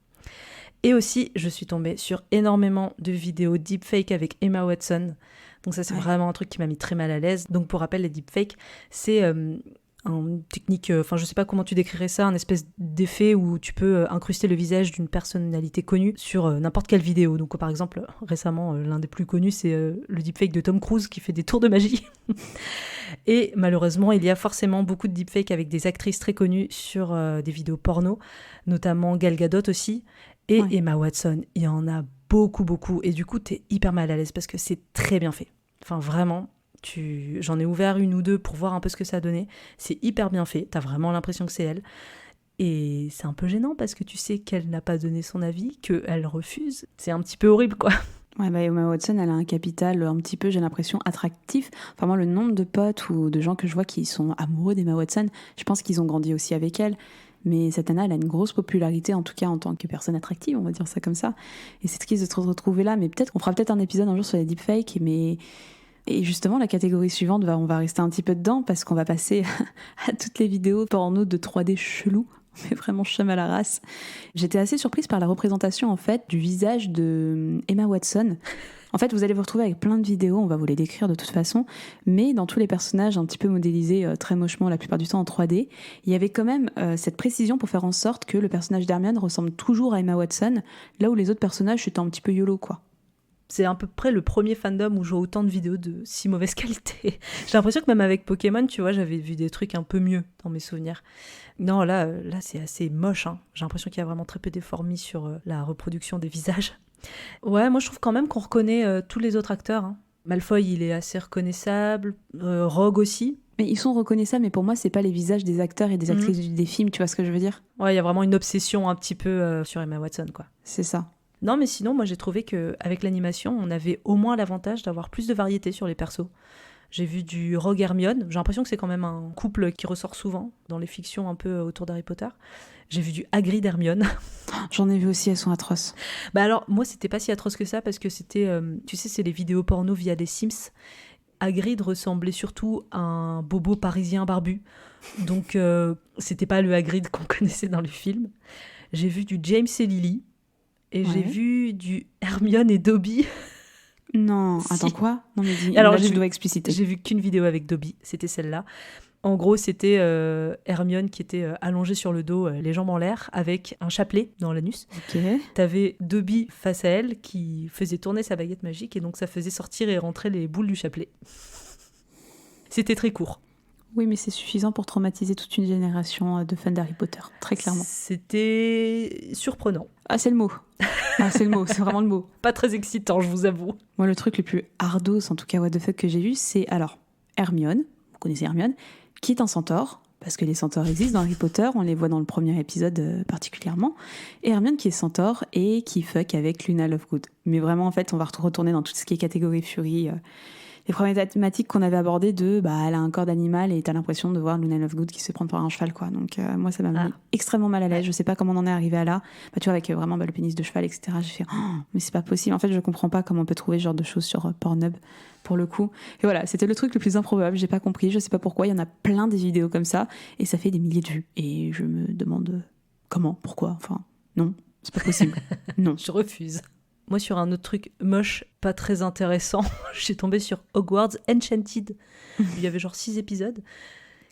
[SPEAKER 1] Et aussi, je suis tombée sur énormément de vidéos deepfake avec Emma Watson. Donc ça, c'est vraiment un truc qui m'a mis très mal à l'aise. Donc pour rappel, les deepfakes, c'est... une technique, je sais pas comment tu décrirais ça, un espèce d'effet où tu peux incruster le visage d'une personnalité connue sur n'importe quelle vidéo. Donc par exemple, récemment, l'un des plus connus, c'est le deepfake de Tom Cruise qui fait des tours de magie. Et malheureusement, il y a forcément beaucoup de deepfakes avec des actrices très connues sur des vidéos porno, notamment Gal Gadot aussi, et Emma Watson. Il y en a beaucoup, et du coup, t'es hyper mal à l'aise parce que c'est très bien fait. Enfin, vraiment... J'en ai ouvert une ou deux pour voir un peu ce que ça donnait. C'est hyper bien fait, t'as vraiment l'impression que c'est elle. Et c'est un peu gênant parce que tu sais qu'elle n'a pas donné son avis, qu'elle refuse. C'est un petit peu horrible, quoi.
[SPEAKER 2] Ouais, Emma Watson, elle a un capital un petit peu, j'ai l'impression, attractif. Enfin, moi, le nombre de potes ou de gens que je vois qui sont amoureux d'Emma Watson, je pense qu'ils ont grandi aussi avec elle. Mais cette nana, elle a une grosse popularité, en tout cas en tant que personne attractive, on va dire ça comme ça. Et c'est triste de se retrouver là, mais peut-être qu'on fera peut-être un épisode un jour sur les deepfakes, Et justement, la catégorie suivante, on va rester un petit peu dedans parce qu'on va passer à toutes les vidéos porno de 3D chelou, mais vraiment chum à la race. J'étais assez surprise par la représentation en fait du visage de Emma Watson. En fait, vous allez vous retrouver avec plein de vidéos, on va vous les décrire de toute façon, mais dans tous les personnages un petit peu modélisés très mochement la plupart du temps en 3D, il y avait quand même cette précision pour faire en sorte que le personnage d'Hermione ressemble toujours à Emma Watson, là où les autres personnages étaient un petit peu YOLO, quoi.
[SPEAKER 1] C'est à peu près le premier fandom où je vois autant de vidéos de si mauvaise qualité. J'ai l'impression que même avec Pokémon, tu vois, j'avais vu des trucs un peu mieux dans mes souvenirs. Non, là c'est assez moche. Hein. J'ai l'impression qu'il y a vraiment très peu d'efforts mis sur la reproduction des visages. Ouais, moi je trouve quand même qu'on reconnaît tous les autres acteurs. Hein. Malfoy, il est assez reconnaissable. Rogue aussi.
[SPEAKER 2] Mais ils sont reconnaissables, mais pour moi, c'est pas les visages des acteurs et des actrices des films, tu vois ce que je veux dire ?
[SPEAKER 1] Ouais, il y a vraiment une obsession un petit peu sur Emma Watson, quoi.
[SPEAKER 2] C'est ça.
[SPEAKER 1] Non, mais sinon, moi j'ai trouvé qu'avec l'animation, on avait au moins l'avantage d'avoir plus de variété sur les persos. J'ai vu du Rogue Hermione, j'ai l'impression que c'est quand même un couple qui ressort souvent dans les fictions un peu autour d'Harry Potter. J'ai vu du Hagrid Hermione.
[SPEAKER 2] J'en ai vu aussi, elles sont atroces.
[SPEAKER 1] Bah alors, moi c'était pas si atroce que ça parce que c'était, tu sais, c'est les vidéos porno via les Sims. Hagrid ressemblait surtout à un bobo parisien barbu. Donc c'était pas le Hagrid qu'on connaissait dans le film. J'ai vu du James et Lily. Et j'ai vu du Hermione et Dobby.
[SPEAKER 2] Non,
[SPEAKER 1] Si.
[SPEAKER 2] Attends quoi ? Non mais dis,
[SPEAKER 1] alors
[SPEAKER 2] là, je dois expliciter.
[SPEAKER 1] J'ai vu qu'une vidéo avec Dobby, c'était celle-là. En gros, c'était Hermione qui était allongée sur le dos, les jambes en l'air, avec un chapelet dans l'anus.
[SPEAKER 2] Ok.
[SPEAKER 1] T'avais Dobby face à elle qui faisait tourner sa baguette magique et donc ça faisait sortir et rentrer les boules du chapelet. C'était très court.
[SPEAKER 2] Oui, mais c'est suffisant pour traumatiser toute une génération de fans d'Harry Potter, très clairement.
[SPEAKER 1] C'était surprenant.
[SPEAKER 2] Ah, c'est le mot. C'est le mot, c'est vraiment le mot.
[SPEAKER 1] Pas très excitant, je vous avoue.
[SPEAKER 2] Moi, le truc le plus ardos, en tout cas what the fuck que j'ai vu, c'est alors Hermione, vous connaissez Hermione, qui est un centaure, parce que les centaures existent dans Harry Potter, on les voit dans le premier épisode particulièrement, et Hermione qui est centaure et qui fuck avec Luna Lovegood. Mais vraiment, en fait, on va retourner dans tout ce qui est catégorie Fury, les premières thématiques qu'on avait abordées de elle a un corps d'animal et t'as l'impression de voir Luna Lovegood qui se fait prendre par un cheval, quoi. Donc moi ça m'a mis extrêmement mal à l'aise. Je sais pas comment on en est arrivé à là. Tu vois, avec vraiment le pénis de cheval, etc. J'ai fait mais c'est pas possible. En fait, je comprends pas comment on peut trouver ce genre de choses sur Pornhub pour le coup. Et voilà, c'était le truc le plus improbable. J'ai pas compris. Je sais pas pourquoi. Il y en a plein des vidéos comme ça et ça fait des milliers de vues. Et je me demande comment, pourquoi. Enfin, non, c'est pas possible. Non.
[SPEAKER 1] Je refuse. Moi, sur un autre truc moche, pas très intéressant, j'ai tombé sur Hogwarts Enchanted. Il y avait genre 6 épisodes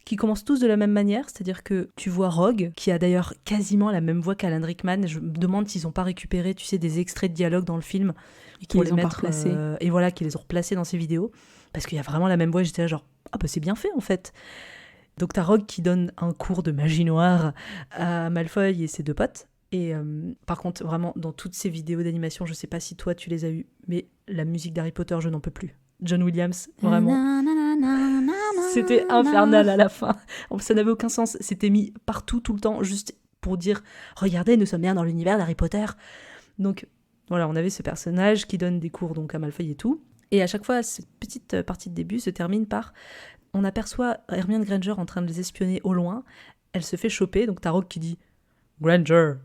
[SPEAKER 1] qui commencent tous de la même manière, c'est-à-dire que tu vois Rogue, qui a d'ailleurs quasiment la même voix qu'Alan Rickman. Je me demande s'ils n'ont pas récupéré, tu sais, des extraits de dialogue dans le film
[SPEAKER 2] et qui les ont mettre
[SPEAKER 1] et voilà, qui les ont replacés dans ces vidéos, parce qu'il y a vraiment la même voix. J'étais là genre, c'est bien fait en fait. Donc t'as Rogue qui donne un cours de magie noire à Malfoy et ses 2 potes. Et par contre, vraiment, dans toutes ces vidéos d'animation, je sais pas si toi tu les as eues, mais la musique d'Harry Potter, je n'en peux plus. John Williams, vraiment. C'était infernal à la fin. Ça n'avait aucun sens. C'était mis partout, tout le temps, juste pour dire « Regardez, nous sommes bien dans l'univers d'Harry Potter ». Donc voilà, on avait ce personnage qui donne des cours donc à Malfoy et tout. Et à chaque fois, cette petite partie de début se termine par... On aperçoit Hermione Granger en train de les espionner au loin. Elle se fait choper, donc t'as Rogue qui dit « Granger ».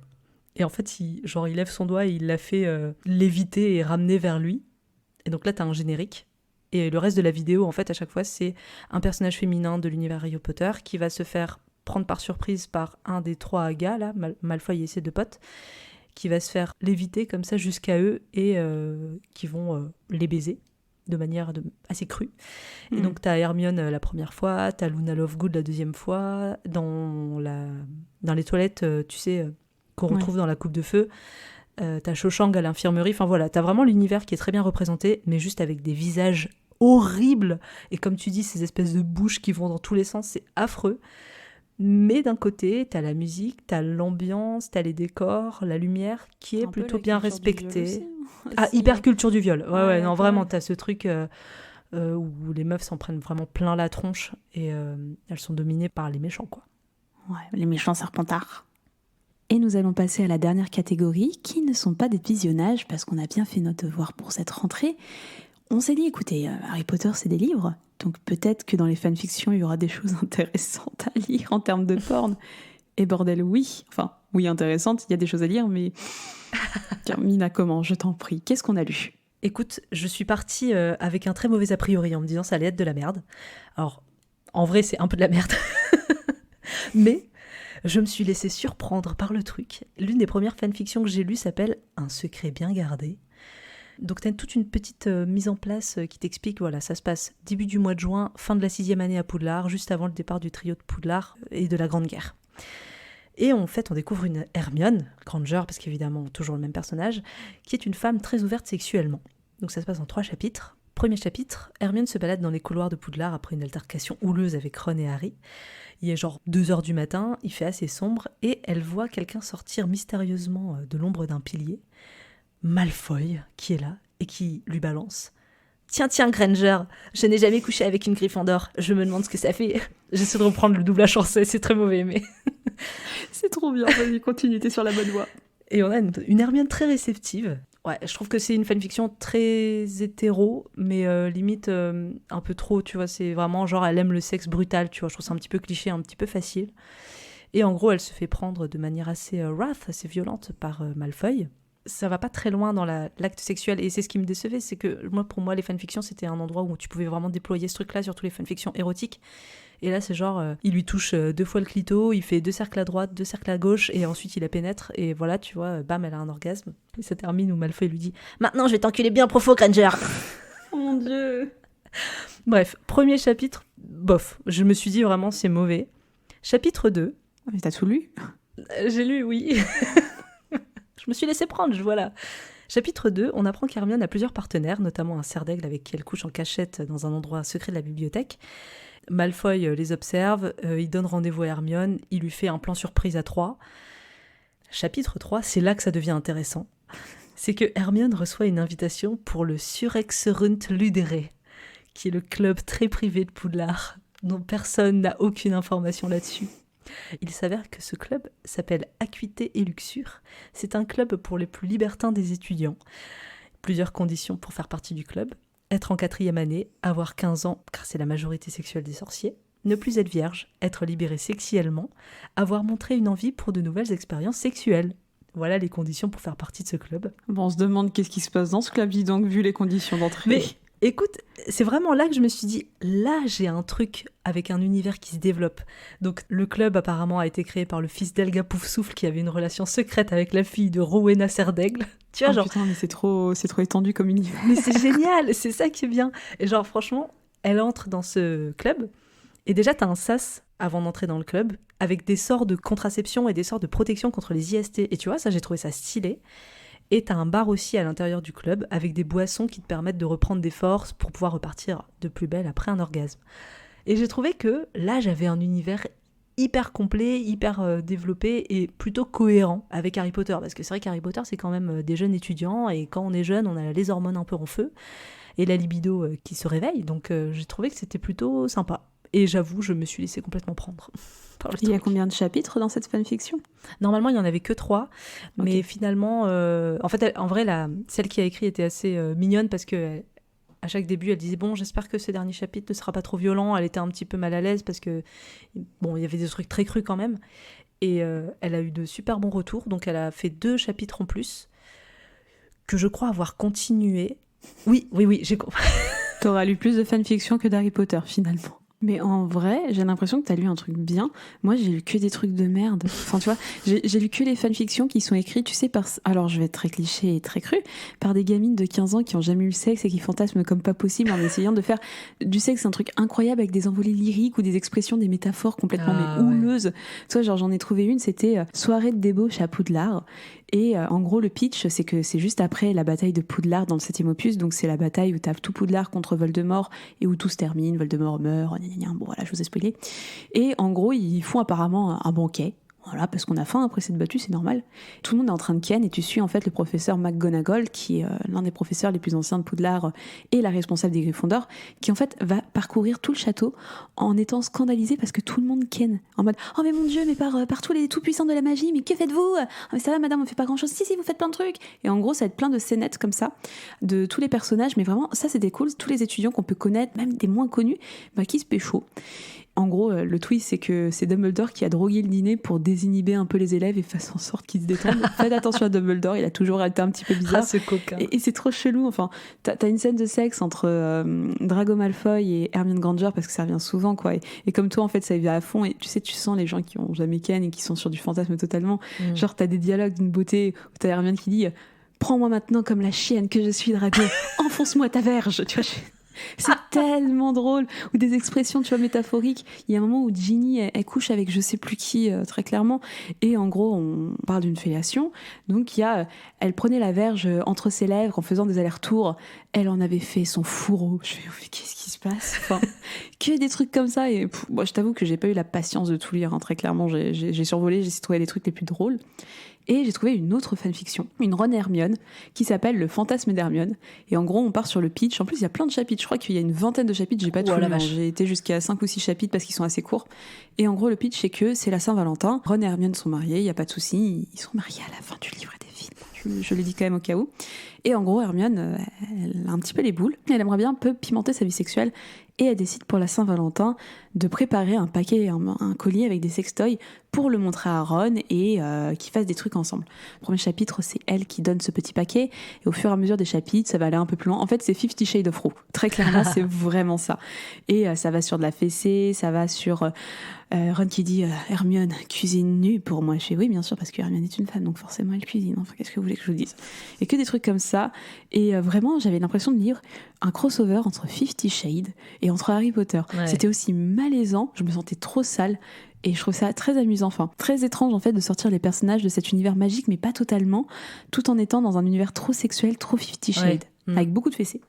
[SPEAKER 1] Et en fait, il lève son doigt et il la fait léviter et ramener vers lui. Et donc là, t'as un générique. Et le reste de la vidéo, en fait, à chaque fois, c'est un personnage féminin de l'univers Harry Potter qui va se faire prendre par surprise par un des 3 gars, là, Malfoy et ses 2 potes, qui va se faire léviter comme ça jusqu'à eux et qui vont les baiser. de manière assez crue. Et donc, t'as Hermione la première fois, t'as Luna Lovegood la deuxième fois, dans les toilettes, tu sais, qu'on retrouve dans la coupe de feu. T'as Cho Chang à l'infirmerie. Enfin voilà, t'as vraiment l'univers qui est très bien représenté, mais juste avec des visages horribles. Et comme tu dis, ces espèces de bouches qui vont dans tous les sens, c'est affreux. Mais d'un côté, t'as la musique, t'as l'ambiance, t'as les décors, la lumière qui est plutôt bien respectée. Hyper culture du viol. Ouais, non, vraiment, t'as ce truc où les meufs s'en prennent vraiment plein la tronche et elles sont dominées par les méchants, quoi.
[SPEAKER 2] Ouais, les méchants serpentards. Et nous allons passer à la dernière catégorie, qui ne sont pas des visionnages, parce qu'on a bien fait notre devoir pour cette rentrée. On s'est dit, écoutez, Harry Potter, c'est des livres, donc peut-être que dans les fanfictions, il y aura des choses intéressantes à lire en termes de porn. Et bordel, oui. Enfin, oui, intéressantes, il y a des choses à lire, mais... Mina, comment, je t'en prie, qu'est-ce qu'on a lu ?
[SPEAKER 1] Écoute, je suis partie avec un très mauvais a priori, en me disant ça allait être de la merde. Alors, en vrai, c'est un peu de la merde. Mais je me suis laissée surprendre par le truc. L'une des premières fanfictions que j'ai lues s'appelle « Un secret bien gardé ». Donc t'as toute une petite mise en place qui t'explique, voilà, ça se passe début du mois de juin, fin de la 6e année à Poudlard, juste avant le départ du trio de Poudlard et de la Grande Guerre. Et en fait, on découvre une Hermione Granger, parce qu'évidemment, toujours le même personnage, qui est une femme très ouverte sexuellement. Donc ça se passe en 3 chapitres. Premier chapitre, Hermione se balade dans les couloirs de Poudlard après une altercation houleuse avec Ron et Harry. Il est genre 2h du matin, il fait assez sombre, et elle voit quelqu'un sortir mystérieusement de l'ombre d'un pilier. Malfoy, qui est là, et qui lui balance. Tiens, Granger, je n'ai jamais couché avec une Gryffondor. Je me demande ce que ça fait. J'essaie de reprendre le doublage français, c'est très mauvais, mais...
[SPEAKER 2] C'est trop bien, vas-y, continue, t'es sur la bonne voie.
[SPEAKER 1] Et on a une Hermione très réceptive. Ouais, je trouve que c'est une fanfiction très hétéro, mais limite un peu trop, tu vois. C'est vraiment genre, elle aime le sexe brutal, tu vois. Je trouve ça un petit peu cliché, un petit peu facile. Et en gros, elle se fait prendre de manière assez assez violente par Malfoy. Ça va pas très loin dans l'acte sexuel, et c'est ce qui me décevait, c'est que pour moi les fanfictions c'était un endroit où tu pouvais vraiment déployer ce truc-là, surtout les fanfictions érotiques. Et là c'est genre il lui touche 2 fois le clito, il fait 2 cercles à droite, 2 cercles à gauche, et ensuite il la pénètre, et voilà, tu vois, bam, elle a un orgasme. Et ça termine où Malfoy lui dit « Maintenant je vais t'enculer bien profond, Granger !»
[SPEAKER 2] Oh mon Dieu.
[SPEAKER 1] Bref, premier chapitre, bof, je me suis dit vraiment c'est mauvais. Chapitre 2.
[SPEAKER 2] Mais t'as tout lu ?
[SPEAKER 1] J'ai lu, oui. Je me suis laissée prendre, voilà. Chapitre 2, on apprend qu'Hermione a plusieurs partenaires, notamment un cerf d'aigle avec qui elle couche en cachette dans un endroit secret de la bibliothèque. Malfoy les observe, il donne rendez-vous à Hermione, il lui fait un plan surprise à 3. Chapitre 3, c'est là que ça devient intéressant. C'est que Hermione reçoit une invitation pour le Surexerunt Ludere, qui est le club très privé de Poudlard, dont personne n'a aucune information là-dessus. Il s'avère que ce club s'appelle Acuité et Luxure. C'est un club pour les plus libertins des étudiants. Plusieurs conditions pour faire partie du club. Être en 4e année, avoir 15 ans, car c'est la majorité sexuelle des sorciers, ne plus être vierge, être libéré sexuellement, avoir montré une envie pour de nouvelles expériences sexuelles. Voilà les conditions pour faire partie de ce club.
[SPEAKER 2] Bon, on se demande qu'est-ce qui se passe dans ce club, dis donc, vu les conditions d'entrée.
[SPEAKER 1] Mais écoute, c'est vraiment là que je me suis dit, là j'ai un truc avec un univers qui se développe. Donc le club apparemment a été créé par le fils d'Helga Poufsouffle qui avait une relation secrète avec la fille de Rowena Serdaigle. Tu vois, genre...
[SPEAKER 2] Putain, mais c'est trop étendu comme univers.
[SPEAKER 1] Mais c'est génial, c'est ça qui est bien. Et genre franchement, elle entre dans ce club et déjà t'as un sas avant d'entrer dans le club avec des sorts de contraception et des sorts de protection contre les IST. Et tu vois, ça j'ai trouvé ça stylé. Et t'as un bar aussi à l'intérieur du club avec des boissons qui te permettent de reprendre des forces pour pouvoir repartir de plus belle après un orgasme. Et j'ai trouvé que là, j'avais un univers hyper complet, hyper développé et plutôt cohérent avec Harry Potter. Parce que c'est vrai qu'Harry Potter, c'est quand même des jeunes étudiants et quand on est jeune, on a les hormones un peu en feu et la libido qui se réveille. Donc j'ai trouvé que c'était plutôt sympa. Et j'avoue, je me suis laissée complètement prendre.
[SPEAKER 2] Il y a combien de chapitres dans cette fanfiction ?
[SPEAKER 1] Normalement, il n'y en avait que 3. Mais finalement, en vrai, celle qui a écrit était assez mignonne parce que à chaque début, elle disait « Bon, j'espère que ce dernier chapitre ne sera pas trop violent. » Elle était un petit peu mal à l'aise parce que, bon, il y avait des trucs très crus quand même. Et elle a eu de super bons retours. Donc, elle a fait 2 chapitres en plus que je crois avoir continué. Oui, j'ai compris.
[SPEAKER 2] T'auras lu plus de fanfiction que d'Harry Potter, finalement. Mais en vrai, j'ai l'impression que t'as lu un truc bien. Moi, j'ai lu que des trucs de merde. Enfin, tu vois, j'ai lu que les fanfictions qui sont écrites, tu sais, alors je vais être très cliché et très cru, par des gamines de 15 ans qui ont jamais eu le sexe et qui fantasment comme pas possible en essayant de faire du sexe un truc incroyable avec des envolées lyriques ou des expressions, des métaphores complètement houleuses. Tu vois, genre j'en ai trouvé une, c'était soirée de débauche à Poudlard. Et en gros, le pitch, c'est que c'est juste après la bataille de Poudlard dans le 7e opus. Donc c'est la bataille où t'as tout Poudlard contre Voldemort et où tout se termine. Voldemort meurt, bon voilà, je vous ai spoilé. Et en gros, ils font apparemment un banquet. Voilà, parce qu'on a faim après s'être battu, c'est normal. Tout le monde est en train de ken et tu suis en fait le professeur McGonagall, qui est l'un des professeurs les plus anciens de Poudlard et la responsable des Gryffondors, qui en fait va parcourir tout le château en étant scandalisé parce que tout le monde ken. En mode « Oh mais mon Dieu, mais par tous les tout-puissants de la magie, mais que faites-vous ? Ah mais ça va madame, on fait pas grand-chose. Si, vous faites plein de trucs !» Et en gros, ça va être plein de scénettes comme ça, de tous les personnages, mais vraiment, ça c'était cool, tous les étudiants qu'on peut connaître, même des moins connus, qui se pécho. En gros, le twist, c'est que c'est Dumbledore qui a drogué le dîner pour désinhiber un peu les élèves et faire en sorte qu'ils se détendent. Faites attention à Dumbledore, il a toujours été un petit peu bizarre.
[SPEAKER 1] Ce coquin.
[SPEAKER 2] Et c'est trop chelou. Enfin, t'as une scène de sexe entre Drago Malfoy et Hermione Granger parce que ça revient souvent, quoi. Et comme toi, en fait, ça y va à fond. Et tu sais, tu sens les gens qui ont jamais ken et qui sont sur du fantasme totalement. Genre, t'as des dialogues d'une beauté où t'as Hermione qui dit « Prends-moi maintenant comme la chienne que je suis, Drago. Enfonce-moi ta verge. » Tu vois, c'est tellement drôle. Ou des expressions, tu vois, métaphoriques. Il y a un moment où Ginny, elle couche avec je sais plus qui, très clairement. Et en gros, on parle d'une fellation. Donc, elle prenait la verge entre ses lèvres en faisant des allers-retours. Elle en avait fait son fourreau. Je fais, qu'est-ce qui se passe? Enfin, que des trucs comme ça. Et moi, je t'avoue que j'ai pas eu la patience de tout lire, hein, très clairement. J'ai survolé, j'ai essayé de trouver les trucs les plus drôles. Et j'ai trouvé une autre fanfiction, une Ron et Hermione, qui s'appelle Le fantasme d'Hermione. Et en gros, on part sur le pitch. En plus, il y a plein de chapitres. Je crois qu'il y a une vingtaine de chapitres. J'ai pas tout lu. J'ai été jusqu'à 5 ou 6 chapitres parce qu'ils sont assez courts. Et en gros, le pitch, c'est que c'est la Saint-Valentin. Ron et Hermione sont mariés, il y a pas de souci. Ils sont mariés à la fin du livre des films. Je le dis quand même au cas où. Et en gros, Hermione, elle a un petit peu les boules. Elle aimerait bien un peu pimenter sa vie sexuelle. Et elle décide pour la Saint-Valentin de préparer un paquet, un colis avec des sextoys pour le montrer à Ron et qu'ils fassent des trucs ensemble. Le premier chapitre, c'est elle qui donne ce petit paquet. Et au fur et à mesure des chapitres, ça va aller un peu plus loin. En fait, c'est 50 Shades of Roux. Très clairement, c'est vraiment ça. Et ça va sur de la fessée, ça va sur Ron qui dit Hermione, cuisine nue pour moi. Je fais oui, bien sûr, parce que Hermione est une femme, donc forcément elle cuisine. Enfin, qu'est-ce que vous voulez que je vous dise? Et que des trucs comme ça. Et vraiment, j'avais l'impression de lire un crossover entre 50 Shades et entre Harry Potter. Ouais. C'était aussi malaisant, je me sentais trop sale. Et je trouve ça très amusant, enfin très étrange en fait de sortir les personnages de cet univers magique, mais pas totalement, tout en étant dans un univers trop sexuel, trop 50 Shades, avec beaucoup de fessées.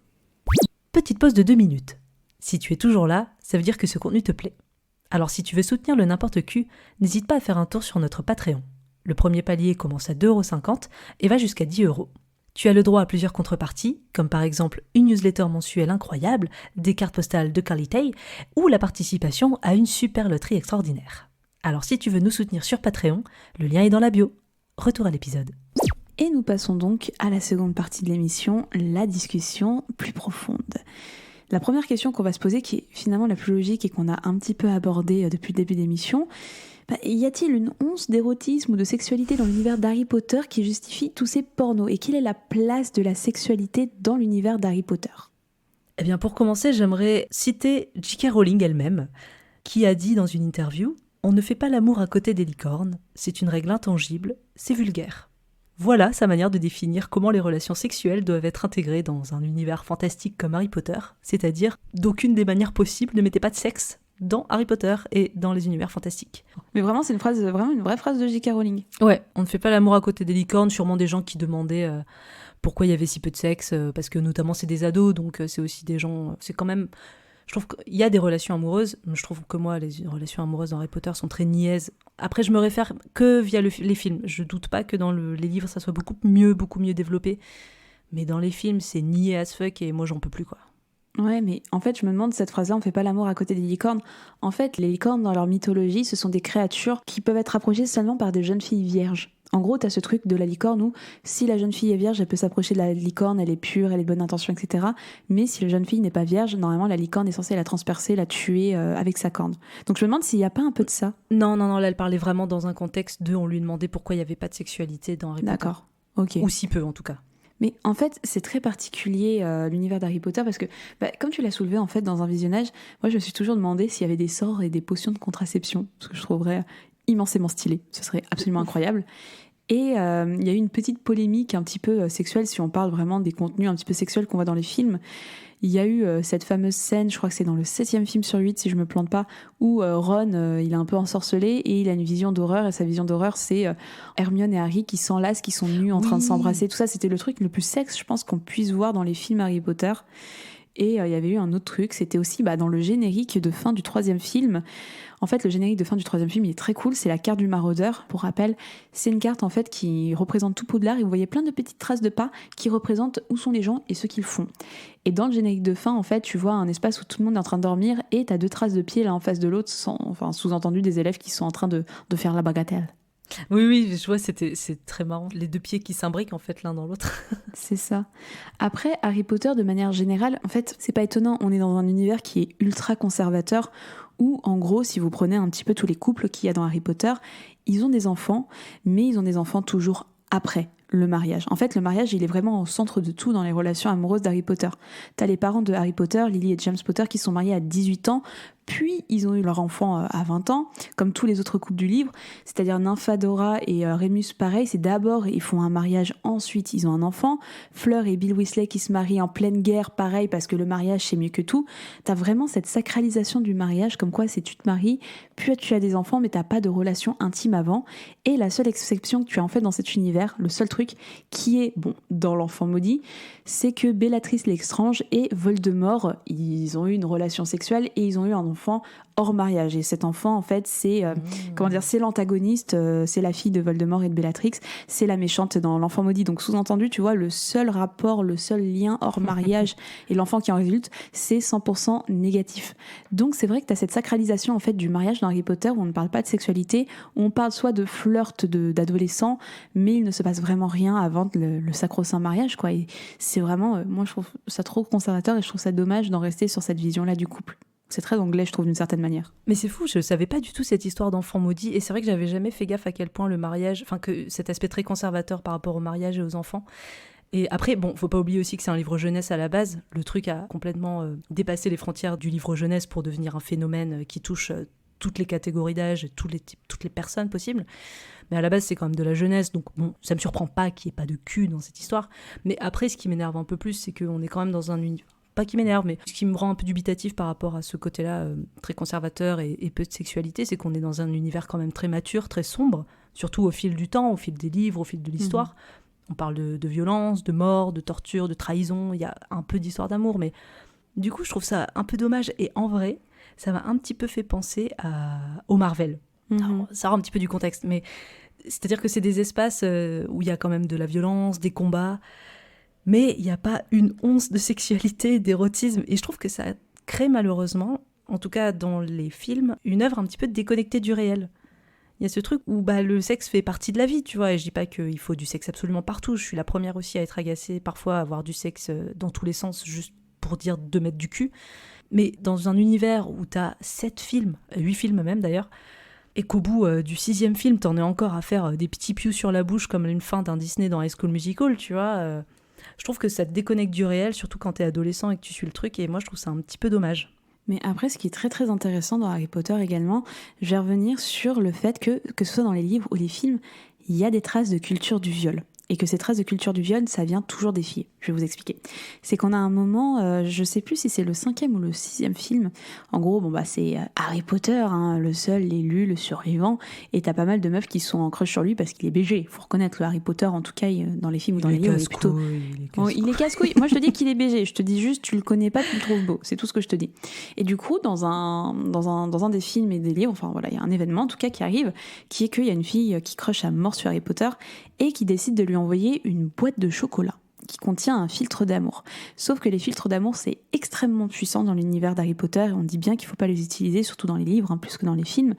[SPEAKER 1] Petite pause de 2 minutes. Si tu es toujours là, ça veut dire que ce contenu te plaît. Alors si tu veux soutenir le n'importe qui, n'hésite pas à faire un tour sur notre Patreon. Le premier palier commence à 2,50€ et va jusqu'à 10€. Tu as le droit à plusieurs contreparties, comme par exemple une newsletter mensuelle incroyable, des cartes postales de qualité, ou la participation à une super loterie extraordinaire. Alors si tu veux nous soutenir sur Patreon, le lien est dans la bio. Retour à l'épisode.
[SPEAKER 2] Et nous passons donc à la seconde partie de l'émission, la discussion plus profonde. La première question qu'on va se poser, qui est finalement la plus logique et qu'on a un petit peu abordée depuis le début de l'émission, y a-t-il une once d'érotisme ou de sexualité dans l'univers d'Harry Potter qui justifie tous ces pornos? Et quelle est la place de la sexualité dans l'univers d'Harry Potter?
[SPEAKER 1] Eh bien, pour commencer, j'aimerais citer J.K. Rowling elle-même, qui a dit dans une interview « On ne fait pas l'amour à côté des licornes, c'est une règle intangible, c'est vulgaire ». Voilà sa manière de définir comment les relations sexuelles doivent être intégrées dans un univers fantastique comme Harry Potter, c'est-à-dire d'aucune des manières possibles ne mettez pas de sexe dans Harry Potter et dans les univers fantastiques.
[SPEAKER 2] Mais vraiment, c'est vraiment une vraie phrase de J.K. Rowling.
[SPEAKER 1] Ouais, on ne fait pas l'amour à côté des licornes, sûrement des gens qui demandaient pourquoi il y avait si peu de sexe, parce que notamment c'est des ados, donc c'est aussi des gens... C'est quand même... Je trouve qu'il y a des relations amoureuses, mais je trouve que moi, les relations amoureuses dans Harry Potter sont très niaises. Après, je me réfère que via les films. Je doute pas que dans les livres, ça soit beaucoup mieux développé. Mais dans les films, c'est niais as fuck et moi, j'en peux plus, quoi.
[SPEAKER 2] Ouais, mais en fait, je me demande, cette phrase-là, on fait pas l'amour à côté des licornes. En fait, les licornes, dans leur mythologie, ce sont des créatures qui peuvent être approchées seulement par des jeunes filles vierges. En gros, t'as ce truc de la licorne où, si la jeune fille est vierge, elle peut s'approcher de la licorne, elle est pure, elle est de bonne intention, etc. Mais si la jeune fille n'est pas vierge, normalement, la licorne est censée la transpercer, la tuer avec sa corne. Donc je me demande s'il n'y a pas un peu de ça.
[SPEAKER 1] Non, là, elle parlait vraiment dans un contexte de... On lui demandait pourquoi il n'y avait pas de sexualité dans Harry Potter.
[SPEAKER 2] D'accord, ok.
[SPEAKER 1] Ou si peu, en tout cas.
[SPEAKER 2] Mais en fait, c'est très particulier l'univers d'Harry Potter parce que, comme tu l'as soulevé en fait dans un visionnage, moi je me suis toujours demandé s'il y avait des sorts et des potions de contraception, ce que je trouverais immensément stylé, ce serait absolument incroyable. Et il y a eu une petite polémique un petit peu sexuelle, si on parle vraiment des contenus un petit peu sexuels qu'on voit dans les films. Il y a eu cette fameuse scène, je crois que c'est dans le 7e film sur 8, si je me plante pas, où Ron, il est un peu ensorcelé et il a une vision d'horreur. Et sa vision d'horreur, c'est Hermione et Harry qui s'enlacent, qui sont nus en train de s'embrasser. Tout ça, c'était le truc le plus sexe, je pense, qu'on puisse voir dans les films Harry Potter. Et il y avait eu un autre truc, c'était aussi dans le générique de fin du 3e film. En fait, le générique de fin du 3e film, il est très cool, c'est la carte du maraudeur. Pour rappel, c'est une carte en fait qui représente tout Poudlard et vous voyez plein de petites traces de pas qui représentent où sont les gens et ce qu'ils font. Et dans le générique de fin, en fait, tu vois un espace où tout le monde est en train de dormir et t'as 2 traces de pieds l'un en face de l'autre, sous-entendu des élèves qui sont en train de faire la bagatelle.
[SPEAKER 1] Oui, je vois, c'est très marrant. Les 2 pieds qui s'imbriquent en fait l'un dans l'autre.
[SPEAKER 2] C'est ça. Après, Harry Potter, de manière générale, en fait, c'est pas étonnant, on est dans un univers qui est ultra conservateur où, en gros, si vous prenez un petit peu tous les couples qu'il y a dans Harry Potter, ils ont des enfants, mais ils ont des enfants toujours après le mariage. En fait, le mariage, il est vraiment au centre de tout dans les relations amoureuses d'Harry Potter. T'as les parents de Harry Potter, Lily et James Potter, qui sont mariés à 18 ans, puis ils ont eu leur enfant à 20 ans, comme tous les autres couples du livre, c'est-à-dire Nymphadora et Remus, pareil, c'est d'abord ils font un mariage, ensuite ils ont un enfant. Fleur et Bill Weasley qui se marient en pleine guerre, pareil, parce que le mariage c'est mieux que tout. T'as vraiment cette sacralisation du mariage, comme quoi c'est tu te maries, puis tu as des enfants, mais t'as pas de relation intime avant. Et la seule exception que tu as en fait dans cet univers, le seul truc qui est, dans l'enfant maudit, c'est que Bellatrix Lestrange et Voldemort, ils ont eu une relation sexuelle et ils ont eu un enfant hors mariage. Et cet enfant, en fait, c'est c'est l'antagoniste, c'est la fille de Voldemort et de Bellatrix, c'est la méchante dans l'enfant maudit. Donc sous-entendu, tu vois, le seul rapport, le seul lien hors mariage et l'enfant qui en résulte, c'est 100% négatif. Donc c'est vrai que tu as cette sacralisation en fait du mariage dans Harry Potter où on ne parle pas de sexualité, où on parle soit de flirt d'adolescents, mais il ne se passe vraiment rien avant le sacro-saint mariage, quoi. Et c'est vraiment, moi je trouve ça trop conservateur et je trouve ça dommage d'en rester sur cette vision-là du couple. C'est très anglais, je trouve, d'une certaine manière.
[SPEAKER 1] Mais c'est fou, je savais pas du tout cette histoire d'enfant maudit. Et c'est vrai que j'avais jamais fait gaffe à quel point le mariage, que cet aspect très conservateur par rapport au mariage et aux enfants. Et après, faut pas oublier aussi que c'est un livre jeunesse à la base. Le truc a complètement dépassé les frontières du livre jeunesse pour devenir un phénomène qui touche toutes les catégories d'âge, toutes les personnes possibles. Mais à la base, c'est quand même de la jeunesse, donc ça me surprend pas qu'il y ait pas de cul dans cette histoire. Mais après, ce qui m'énerve un peu plus, c'est qu'on est quand même dans un univers... Pas qui m'énerve, mais ce qui me rend un peu dubitatif par rapport à ce côté-là très conservateur et peu de sexualité, c'est qu'on est dans un univers quand même très mature, très sombre, surtout au fil du temps, au fil des livres, au fil de l'histoire. On parle de violence, de mort, de torture, de trahison, il y a un peu d'histoire d'amour, mais du coup, je trouve ça un peu dommage. Et en vrai, ça m'a un petit peu fait penser au Marvel. Alors, ça rend un petit peu du contexte, mais c'est-à-dire que c'est des espaces où il y a quand même de la violence, des combats, mais il n'y a pas une once de sexualité, d'érotisme. Et je trouve que ça crée malheureusement, en tout cas dans les films, une œuvre un petit peu déconnectée du réel. Il y a ce truc où le sexe fait partie de la vie, tu vois, et je dis pas qu'il faut du sexe absolument partout. Je suis la première aussi à être agacée, parfois à avoir du sexe dans tous les sens, juste pour dire de mettre du cul. Mais dans un univers où t'as 7 films, 8 films même d'ailleurs, et qu'au bout du 6e film, t'en es encore à faire des petits pious sur la bouche comme une fin d'un Disney dans High School Musical, tu vois... Je trouve que ça te déconnecte du réel, surtout quand t'es adolescent et que tu suis le truc, et moi je trouve ça un petit peu dommage.
[SPEAKER 2] Mais après, ce qui est très très intéressant dans Harry Potter également, je vais revenir sur le fait que ce soit dans les livres ou les films, il y a des traces de culture du viol. Et que ces traces de culture du viol, ça vient toujours des filles. Je vais vous expliquer. C'est qu'on a un moment, je sais plus si c'est le 5e ou le 6e film. En gros, c'est Harry Potter, le seul, l'élu, le survivant. Et t'as pas mal de meufs qui sont en crush sur lui parce qu'il est BG. Il faut reconnaître, le Harry Potter, en tout cas, dans les films ou dans les livres, il est plutôt... Il est casse-couille. Moi, je te dis qu'il est BG. Je te dis juste, tu le connais pas, tu le trouves beau. C'est tout ce que je te dis. Et du coup, dans un des films et des livres, il y a un événement, en tout cas, qui arrive, qui est qu'il y a une fille qui crush à mort sur Harry Potter et qui décide de lui envoyer une boîte de chocolat qui contient un filtre d'amour. Sauf que les filtres d'amour, c'est extrêmement puissant dans l'univers d'Harry Potter et on dit bien qu'il ne faut pas les utiliser, surtout dans les livres, plus que dans les films.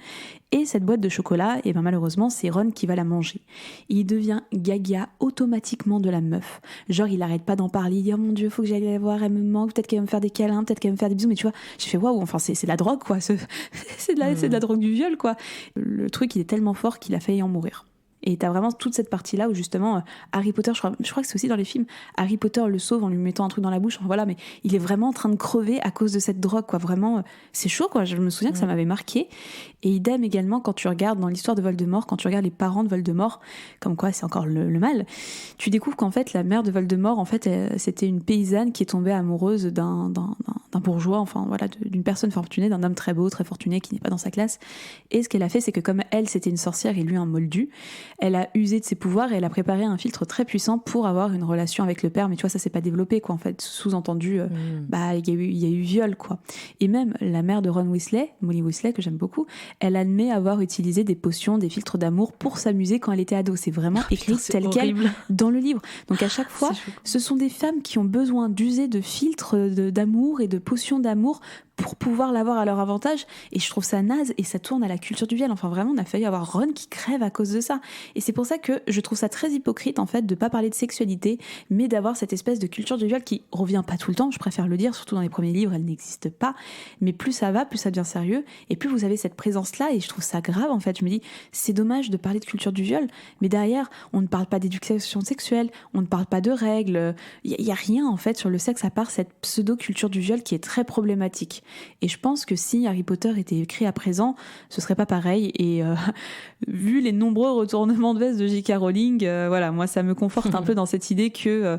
[SPEAKER 2] Et cette boîte de chocolat, malheureusement, c'est Ron qui va la manger. Il devient gaga automatiquement de la meuf. Genre, il arrête pas d'en parler, il dit « Oh mon Dieu, faut que j'aille la voir, elle me manque, peut-être qu'elle va me faire des câlins, peut-être qu'elle va me faire des bisous. » Mais tu vois, j'ai fait « Waouh, c'est de la drogue, quoi. C'est de la drogue du viol, quoi. » Le truc, il est tellement fort qu'il a failli en mourir. Et t'as vraiment toute cette partie-là où justement Harry Potter, je crois que c'est aussi dans les films, Harry Potter le sauve en lui mettant un truc dans la bouche, enfin, voilà, mais il est vraiment en train de crever à cause de cette drogue, quoi. Vraiment, c'est chaud, quoi. Je me souviens que ça m'avait marqué. Et idem également quand tu regardes dans l'histoire de Voldemort, quand tu regardes les parents de Voldemort, comme quoi c'est encore le mal, tu découvres qu'en fait la mère de Voldemort, en fait, c'était une paysanne qui est tombée amoureuse d'un bourgeois, enfin voilà, d'une personne fortunée, d'un homme très beau, très fortuné qui n'est pas dans sa classe. Et ce qu'elle a fait, c'est que comme elle, c'était une sorcière et lui un moldu, elle a usé de ses pouvoirs et elle a préparé un filtre très puissant pour avoir une relation avec le père. Mais tu vois, ça s'est pas développé, quoi. En fait, sous-entendu, il y a eu viol, quoi. Et même la mère de Ron Weasley, Molly Weasley, que j'aime beaucoup, elle admet avoir utilisé des potions, des filtres d'amour pour s'amuser quand elle était ado. C'est vraiment écrit tel quel dans le livre. Donc à chaque fois, ce sont des femmes qui ont besoin d'user de filtres d'amour et de potions d'amour pour pouvoir l'avoir à leur avantage, et je trouve ça naze, et ça tourne à la culture du viol. Enfin vraiment, on a failli avoir Ron qui crève à cause de ça, et c'est pour ça que je trouve ça très hypocrite en fait de pas parler de sexualité, mais d'avoir cette espèce de culture du viol qui revient pas tout le temps, je préfère le dire, surtout dans les premiers livres, elle n'existe pas, mais plus ça va, plus ça devient sérieux, et plus vous avez cette présence-là, et je trouve ça grave en fait. Je me dis, c'est dommage de parler de culture du viol, mais derrière, on ne parle pas d'éducation sexuelle, on ne parle pas de règles, il y a rien en fait sur le sexe à part cette pseudo-culture du viol qui est très problématique. Et je pense que si Harry Potter était écrit à présent, ce serait pas pareil. Et vu les nombreux retournements de veste de J.K. Rowling, voilà, moi ça me conforte un peu dans cette idée que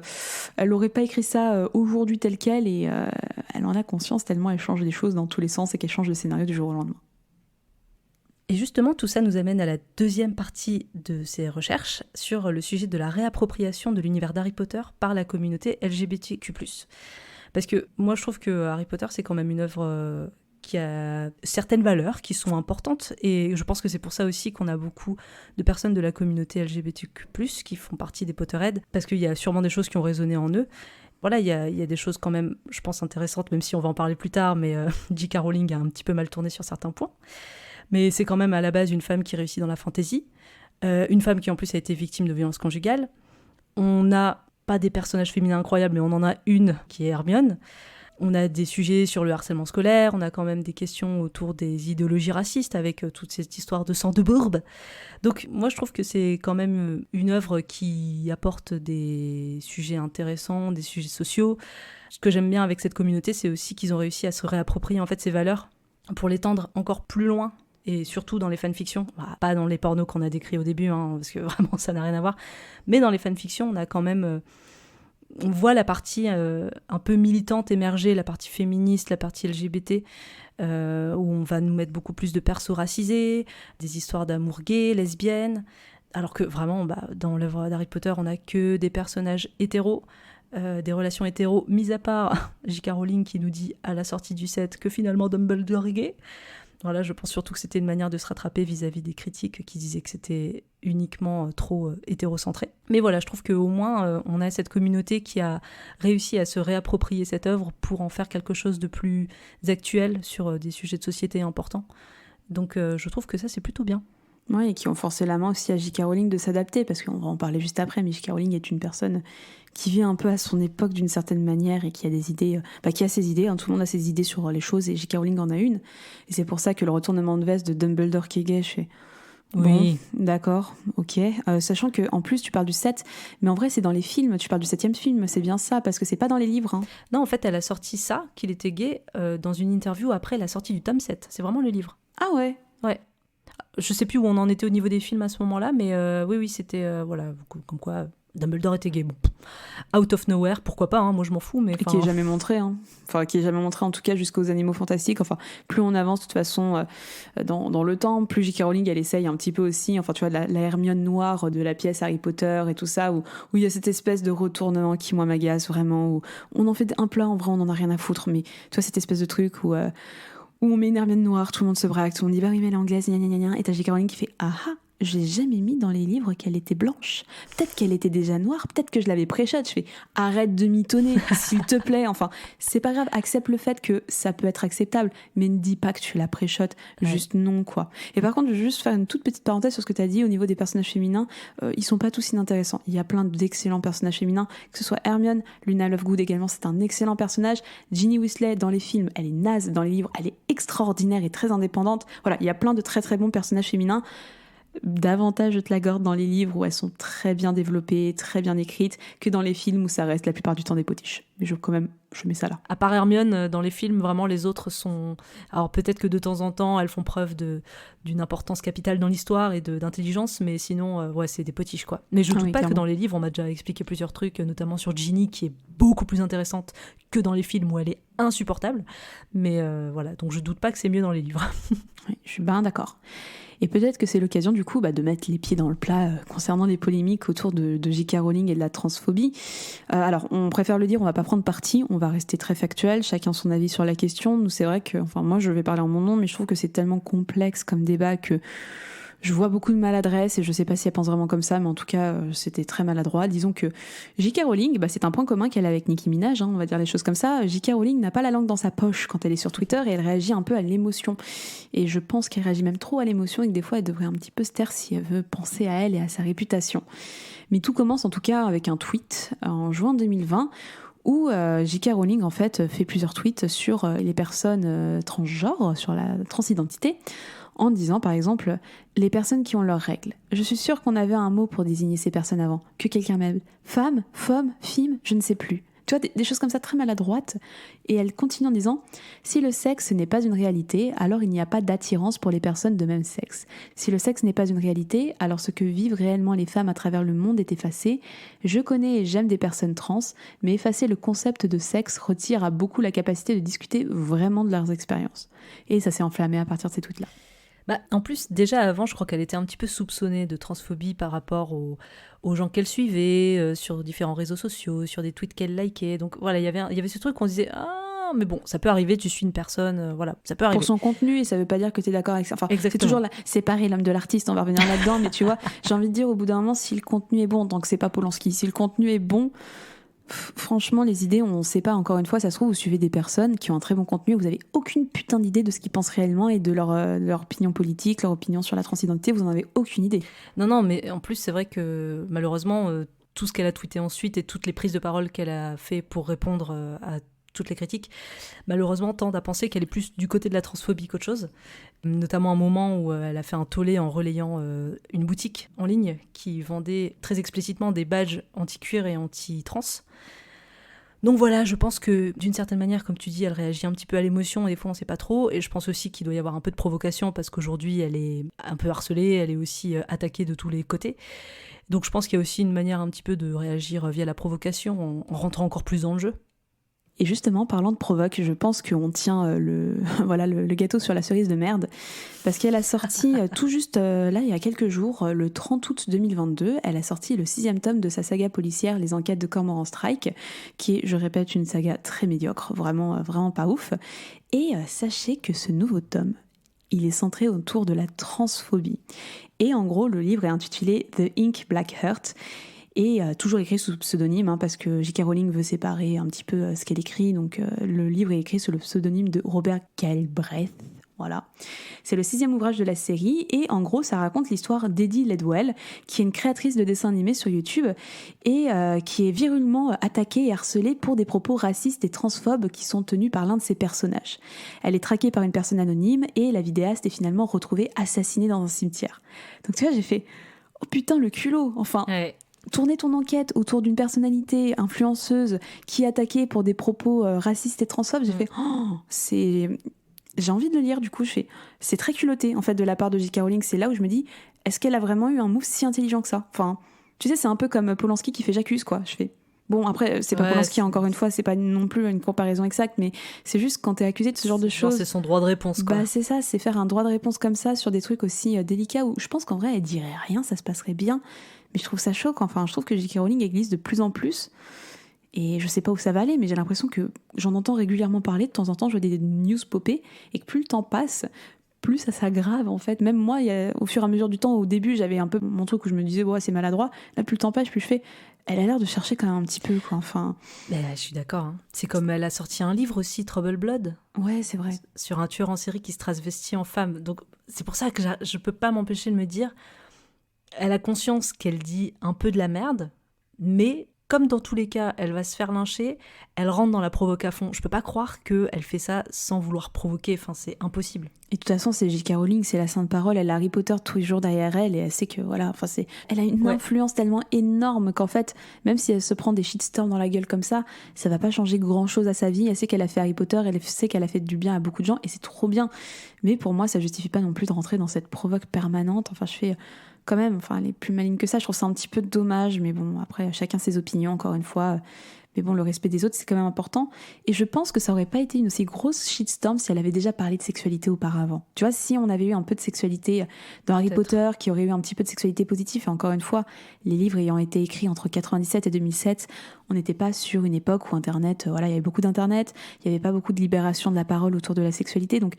[SPEAKER 2] elle aurait pas écrit ça aujourd'hui tel quel, et elle en a conscience tellement elle change des choses dans tous les sens et qu'elle change le scénario du jour au lendemain.
[SPEAKER 1] Et justement, tout ça nous amène à la deuxième partie de ces recherches sur le sujet de la réappropriation de l'univers d'Harry Potter par la communauté LGBTQ+. Parce que moi, je trouve que Harry Potter, c'est quand même une œuvre qui a certaines valeurs qui sont importantes. Et je pense que c'est pour ça aussi qu'on a beaucoup de personnes de la communauté LGBTQ+, qui font partie des Potterheads, parce qu'il y a sûrement des choses qui ont résonné en eux. Voilà, il y a des choses quand même, je pense, intéressantes, même si on va en parler plus tard, mais J.K. Rowling a un petit peu mal tourné sur certains points. Mais c'est quand même à la base une femme qui réussit dans la fantasy, une femme qui en plus a été victime de violences conjugales. On n'a pas des personnages féminins incroyables, mais on en a une qui est Hermione. On a des sujets sur le harcèlement scolaire, on a quand même des questions autour des idéologies racistes avec toute cette histoire de sang de bourbe. Donc moi je trouve que c'est quand même une œuvre qui apporte des sujets intéressants, des sujets sociaux. Ce que j'aime bien avec cette communauté, c'est aussi qu'ils ont réussi à se réapproprier en fait ces valeurs pour l'étendre encore plus loin. Et surtout dans les fanfictions, pas dans les pornos qu'on a décrits au début, parce que vraiment ça n'a rien à voir, mais dans les fanfictions, on a quand même... on voit la partie un peu militante émerger, la partie féministe, la partie LGBT, où on va nous mettre beaucoup plus de persos racisés, des histoires d'amour gay, lesbiennes, alors que vraiment, dans l'œuvre d'Harry Potter, on n'a que des personnages hétéros, des relations hétéros, mis à part J.K. Rowling qui nous dit à la sortie du set que finalement Dumbledore est gay. Voilà, je pense surtout que c'était une manière de se rattraper vis-à-vis des critiques qui disaient que c'était uniquement trop hétérocentré. Mais voilà, je trouve qu'au moins, on a cette communauté qui a réussi à se réapproprier cette œuvre pour en faire quelque chose de plus actuel sur des sujets de société importants. Donc je trouve que ça, c'est plutôt bien.
[SPEAKER 2] Oui, et qui ont forcé la main aussi à J.K. Rowling de s'adapter, parce qu'on va en parler juste après, mais J.K. Rowling est une personne qui vit un peu à son époque d'une certaine manière et qui a des idées, qui a ses idées, tout le monde a ses idées sur les choses, et J.K. Rowling en a une. Et c'est pour ça que le retournement de veste de Dumbledore qui est gay, je fais...
[SPEAKER 1] Oui.
[SPEAKER 2] Bon, d'accord, ok. Sachant qu'en plus, tu parles du 7, mais en vrai, c'est dans les films, tu parles du 7e film, c'est bien ça, parce que c'est pas dans les livres. Hein.
[SPEAKER 1] Non, en fait, elle a sorti ça, qu'il était gay, dans une interview après la sortie du tome 7. C'est vraiment le livre.
[SPEAKER 2] Ah ouais.
[SPEAKER 1] Ouais. Je sais plus où on en était au niveau des films à ce moment-là, mais oui, c'était, voilà, comme quoi Dumbledore était gay. Bon, out of nowhere, pourquoi pas, moi je m'en fous. Mais,
[SPEAKER 2] et qui est jamais montré, enfin qui est jamais montré en tout cas jusqu'aux Animaux Fantastiques. Enfin, plus on avance de toute façon dans le temps, plus J.K. Rowling elle essaye un petit peu aussi, enfin tu vois, la Hermione noire de la pièce Harry Potter et tout ça, où il y a cette espèce de retournement qui moi m'agace vraiment, où on en fait un plat, en vrai on en a rien à foutre, mais tu vois cette espèce de truc où on met une Hermione noire, tout le monde se braque, tout le monde dit bah oui mais elle est anglaise, gna gna gna gna, et t'as J.K. Rowling qui fait ah ah, j'ai jamais mis dans les livres qu'elle était blanche. Peut-être qu'elle était déjà noire, peut-être que je l'avais pré-shot. Je fais arrête de mitonner, s'il te plaît. Enfin, c'est pas grave, accepte le fait que ça peut être acceptable, mais ne dis pas que tu l'as pré-shot. Juste non, quoi. Et par contre, je veux juste faire une toute petite parenthèse sur ce que tu as dit au niveau des personnages féminins. Ils sont pas tous inintéressants. Il y a plein d'excellents personnages féminins, que ce soit Hermione, Luna Lovegood également, c'est un excellent personnage. Ginny Weasley, dans les films, elle est naze. Dans les livres, elle est extraordinaire et très indépendante. Voilà, il y a plein de très très bons personnages féminins. davantage de Tlagord dans les livres où elles sont très bien développées, très bien écrites, que dans les films où ça reste la plupart du temps des potiches. Mais je mets ça là.
[SPEAKER 1] À part Hermione, dans les films, vraiment, les autres sont... Alors peut-être que de temps en temps, elles font preuve d'une importance capitale dans l'histoire et d'intelligence, mais sinon, c'est des potiches, quoi. Mais je doute pas que dans les livres, on m'a déjà expliqué plusieurs trucs, notamment sur Ginny, qui est beaucoup plus intéressante que dans les films où elle est insupportable. Mais voilà, donc je doute pas que c'est mieux dans les livres.
[SPEAKER 2] Oui, je suis bien d'accord. Et peut-être que c'est l'occasion du coup de mettre les pieds dans le plat concernant les polémiques autour de J.K. Rowling et de la transphobie. Alors, on préfère le dire, on va pas prendre parti, on va rester très factuel, chacun son avis sur la question. Nous, c'est vrai que, moi je vais parler en mon nom, mais je trouve que c'est tellement complexe comme débat que je vois beaucoup de maladresse et je sais pas si elle pense vraiment comme ça, mais en tout cas, c'était très maladroit. Disons que J.K. Rowling, c'est un point commun qu'elle a avec Nicki Minaj, on va dire les choses comme ça. J.K. Rowling n'a pas la langue dans sa poche quand elle est sur Twitter et elle réagit un peu à l'émotion. Et je pense qu'elle réagit même trop à l'émotion et que des fois, elle devrait un petit peu se taire si elle veut penser à elle et à sa réputation. Mais tout commence en tout cas avec un tweet en juin 2020 où J.K. Rowling en fait fait plusieurs tweets sur les personnes transgenres, sur la transidentité, en disant par exemple les personnes qui ont leurs règles. Je suis sûre qu'on avait un mot pour désigner ces personnes avant, que quelqu'un m'aime. Femme, film, je ne sais plus. Tu vois, des choses comme ça très maladroites. Et elle continue en disant « Si le sexe n'est pas une réalité, alors il n'y a pas d'attirance pour les personnes de même sexe. Si le sexe n'est pas une réalité, alors ce que vivent réellement les femmes à travers le monde est effacé. Je connais et j'aime des personnes trans, mais effacer le concept de sexe retire à beaucoup la capacité de discuter vraiment de leurs expériences. » Et ça s'est enflammé à partir de ces tweets-là.
[SPEAKER 1] En plus, déjà avant, je crois qu'elle était un petit peu soupçonnée de transphobie par rapport aux gens qu'elle suivait, sur différents réseaux sociaux, sur des tweets qu'elle likait. Donc voilà, il y avait ce truc qu'on se disait « Ah, mais bon, ça peut arriver, tu suis une personne, voilà, ça peut arriver. »
[SPEAKER 2] Pour son contenu, et ça veut pas dire que tu es d'accord avec ça. Enfin,
[SPEAKER 1] exactement.
[SPEAKER 2] C'est toujours séparer l'homme de l'artiste, on va revenir là-dedans, mais tu vois, j'ai envie de dire au bout d'un moment, si le contenu est bon, tant que c'est pas Polanski, si le contenu est bon... Franchement, les idées, on ne sait pas, encore une fois, ça se trouve, vous suivez des personnes qui ont un très bon contenu, vous n'avez aucune putain d'idée de ce qu'ils pensent réellement et de leur opinion politique, leur opinion sur la transidentité, vous n'en avez aucune idée.
[SPEAKER 1] Non, mais en plus, c'est vrai que malheureusement, tout ce qu'elle a tweeté ensuite et toutes les prises de parole qu'elle a fait pour répondre à toutes les critiques, malheureusement, tendent à penser qu'elle est plus du côté de la transphobie qu'autre chose. Notamment un moment où elle a fait un tollé en relayant une boutique en ligne qui vendait très explicitement des badges anti-cuir et anti-trans. Donc voilà, je pense que d'une certaine manière, comme tu dis, elle réagit un petit peu à l'émotion et des fois on sait pas trop. Et je pense aussi qu'il doit y avoir un peu de provocation parce qu'aujourd'hui elle est un peu harcelée, elle est aussi attaquée de tous les côtés. Donc je pense qu'il y a aussi une manière un petit peu de réagir via la provocation en rentrant encore plus dans le jeu.
[SPEAKER 2] Et justement, parlant de provoque, je pense qu'on tient le gâteau sur la cerise de merde, parce qu'elle a sorti tout juste là, il y a quelques jours, le 30 août 2022, elle a sorti le 6e tome de sa saga policière Les Enquêtes de Cormoran Strike, qui est, je répète, une saga très médiocre, vraiment pas ouf. Et sachez que ce nouveau tome, il est centré autour de la transphobie. Et en gros, le livre est intitulé The Ink Black Heart, et toujours écrit sous pseudonyme, parce que J.K. Rowling veut séparer un petit peu ce qu'elle écrit, donc le livre est écrit sous le pseudonyme de Robert Galbraith. Voilà. C'est le 6e ouvrage de la série, et en gros, ça raconte l'histoire d'Eddie Ledwell, qui est une créatrice de dessins animés sur YouTube, et qui est virulemment attaquée et harcelée pour des propos racistes et transphobes qui sont tenus par l'un de ses personnages. Elle est traquée par une personne anonyme, et la vidéaste est finalement retrouvée assassinée dans un cimetière. Donc tu vois, j'ai fait « Oh putain, le culot !» Enfin... Ouais. Tourner ton enquête autour d'une personnalité influenceuse qui est attaquée pour des propos racistes et transphobes, j'ai fait j'ai envie de le lire, du coup c'est très culotté en fait de la part de J.K. Rowling. C'est là où je me dis, est-ce qu'elle a vraiment eu un move si intelligent que ça? Enfin, tu sais, c'est un peu comme Polanski qui fait J'accuse, quoi. Je fais bon, après c'est pas Polanski, encore une fois, c'est pas non plus une comparaison exacte, mais c'est juste quand t'es accusé de ce genre de choses,
[SPEAKER 1] c'est son droit de réponse, quoi.
[SPEAKER 2] C'est ça, c'est faire un droit de réponse comme ça sur des trucs aussi délicats où je pense qu'en vrai elle dirait rien, ça se passerait bien. Mais je trouve ça choquant. Enfin, je trouve que J.K. Rowling glisse de plus en plus. Et je sais pas où ça va aller, mais j'ai l'impression que j'en entends régulièrement parler. De temps en temps, je vois des news popper. Et que plus le temps passe, plus ça s'aggrave, en fait. Même moi, au fur et à mesure du temps, au début, j'avais un peu mon truc où je me disais, c'est maladroit. Là, plus le temps passe, plus je fais... Elle a l'air de chercher quand même un petit peu, quoi. Enfin...
[SPEAKER 1] je suis d'accord. Hein. C'est comme elle a sorti un livre aussi, Trouble Blood.
[SPEAKER 2] Ouais, c'est vrai.
[SPEAKER 1] Sur un tueur en série qui se transvestit en femme. Donc, c'est pour ça que je peux pas m'empêcher de me dire... Elle a conscience qu'elle dit un peu de la merde, mais comme dans tous les cas, elle va se faire lyncher, elle rentre dans la provoque à fond. Je peux pas croire qu'elle fait ça sans vouloir provoquer, enfin c'est impossible.
[SPEAKER 2] Et de toute façon, c'est J.K. Rowling, c'est la sainte parole, elle a Harry Potter tous les jours derrière elle, et elle sait que, voilà, enfin elle a une influence tellement énorme qu'en fait, même si elle se prend des shitstorms dans la gueule comme ça va pas changer grand-chose à sa vie. Elle sait qu'elle a fait Harry Potter, elle sait qu'elle a fait du bien à beaucoup de gens, et c'est trop bien. Mais pour moi, ça justifie pas non plus de rentrer dans cette provoque permanente. Enfin, je fais... quand même, enfin, elle est plus maligne que ça. Je trouve ça un petit peu dommage, mais bon, après, chacun ses opinions, encore une fois. Mais bon, le respect des autres, c'est quand même important. Et je pense que ça aurait pas été une aussi grosse shitstorm si elle avait déjà parlé de sexualité auparavant. Tu vois, si on avait eu un peu de sexualité dans Harry Potter, qui aurait eu un petit peu de sexualité positive, et encore une fois, les livres ayant été écrits entre 97 et 2007, on n'était pas sur une époque où Internet, voilà, il y avait beaucoup d'Internet, il n'y avait pas beaucoup de libération de la parole autour de la sexualité, donc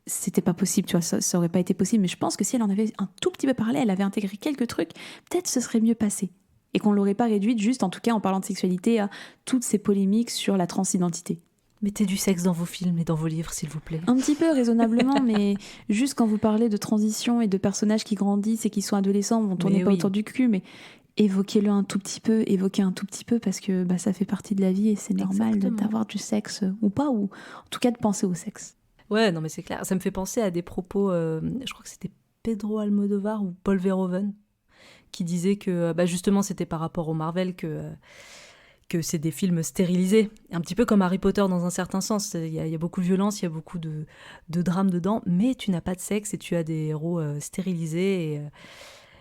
[SPEAKER 2] c'était pas possible, tu vois, ça aurait pas été possible. Mais je pense que si elle en avait un tout petit peu parlé, elle avait intégré quelques trucs, peut-être ce serait mieux passé. Et qu'on l'aurait pas réduite juste, en tout cas en parlant de sexualité, à toutes ces polémiques sur la transidentité.
[SPEAKER 1] Mettez du sexe dans vos films et dans vos livres, s'il vous plaît.
[SPEAKER 2] Un petit peu, raisonnablement, mais juste quand vous parlez de transition et de personnages qui grandissent et qui sont adolescents, on tourne pas autour du cul, mais évoquez-le un tout petit peu, parce que ça fait partie de la vie et c'est normal d'avoir du sexe ou pas, ou en tout cas de penser au sexe.
[SPEAKER 1] Ouais, non mais c'est clair. Ça me fait penser à des propos, je crois que c'était Pedro Almodovar ou Paul Verhoeven, qui disait que justement c'était par rapport au Marvel que c'est des films stérilisés. Un petit peu comme Harry Potter dans un certain sens. Il y a beaucoup de violence, il y a beaucoup de drame dedans, mais tu n'as pas de sexe et tu as des héros stérilisés.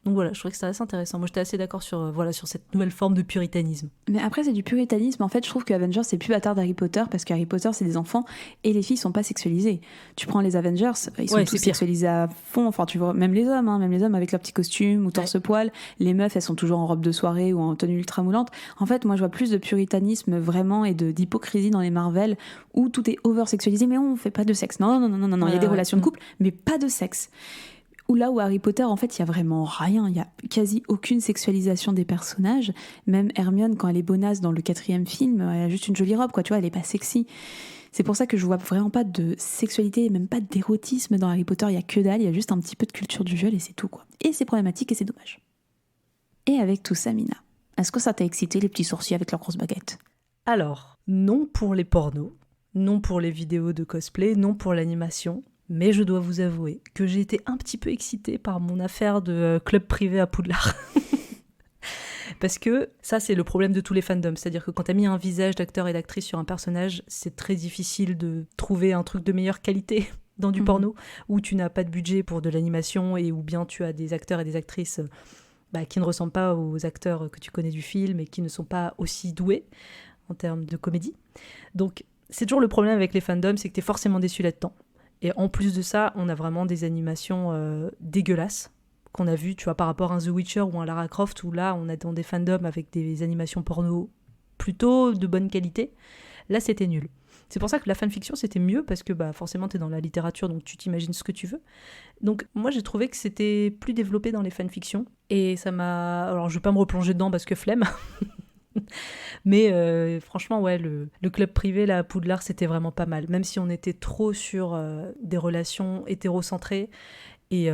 [SPEAKER 1] Donc voilà, je trouvais que c'était assez intéressant. Moi, j'étais assez d'accord sur cette nouvelle forme de puritanisme.
[SPEAKER 2] Mais après, c'est du puritanisme. En fait, je trouve que Avengers, c'est plus bâtard d'Harry Potter, parce qu'Harry Potter, c'est des enfants, et les filles sont pas sexualisées. Tu prends les Avengers, ils sont tous sexualisés à fond. Enfin, tu vois, même les hommes avec leurs petits costumes ou torse-poil. Les meufs, elles sont toujours en robe de soirée ou en tenue ultra moulante. En fait, moi, je vois plus de puritanisme vraiment et d'hypocrisie dans les Marvel, où tout est over-sexualisé, mais on fait pas de sexe. Non. Il y a des relations de couple, mais pas de sexe. Ou là où Harry Potter, en fait, il y a vraiment rien. Il y a quasi aucune sexualisation des personnages. Même Hermione, quand elle est bonasse dans le 4e film, elle a juste une jolie robe, quoi. Tu vois, elle est pas sexy. C'est pour ça que je vois vraiment pas de sexualité et même pas d'érotisme dans Harry Potter. Il y a que dalle. Il y a juste un petit peu de culture du viol et c'est tout, quoi. Et c'est problématique et c'est dommage. Et avec tout ça, Mina, est-ce que ça t'a excité, les petits sorciers avec leurs grosses baguettes ?
[SPEAKER 1] Alors, non pour les pornos, non pour les vidéos de cosplay, non pour l'animation. Mais je dois vous avouer que j'ai été un petit peu excitée par mon affaire de club privé à Poudlard. Parce que ça, c'est le problème de tous les fandoms. C'est-à-dire que quand t'as mis un visage d'acteur et d'actrice sur un personnage, c'est très difficile de trouver un truc de meilleure qualité dans du porno, où tu n'as pas de budget pour de l'animation et où bien tu as des acteurs et des actrices qui ne ressemblent pas aux acteurs que tu connais du film et qui ne sont pas aussi doués en termes de comédie. Donc, c'est toujours le problème avec les fandoms, c'est que t'es forcément déçu là-dedans. Et en plus de ça, on a vraiment des animations dégueulasses qu'on a vues, tu vois, par rapport à un The Witcher ou un Lara Croft, où là, on est dans des fandoms avec des animations porno plutôt de bonne qualité. Là, c'était nul. C'est pour ça que la fanfiction, c'était mieux, parce que forcément, t'es dans la littérature, donc tu t'imagines ce que tu veux. Donc moi, j'ai trouvé que c'était plus développé dans les fanfictions. Et ça m'a... Alors, je vais pas me replonger dedans, parce que flemme. Mais franchement, ouais, le club privé là, à Poudlard, c'était vraiment pas mal. Même si on était trop sur des relations hétérocentrées et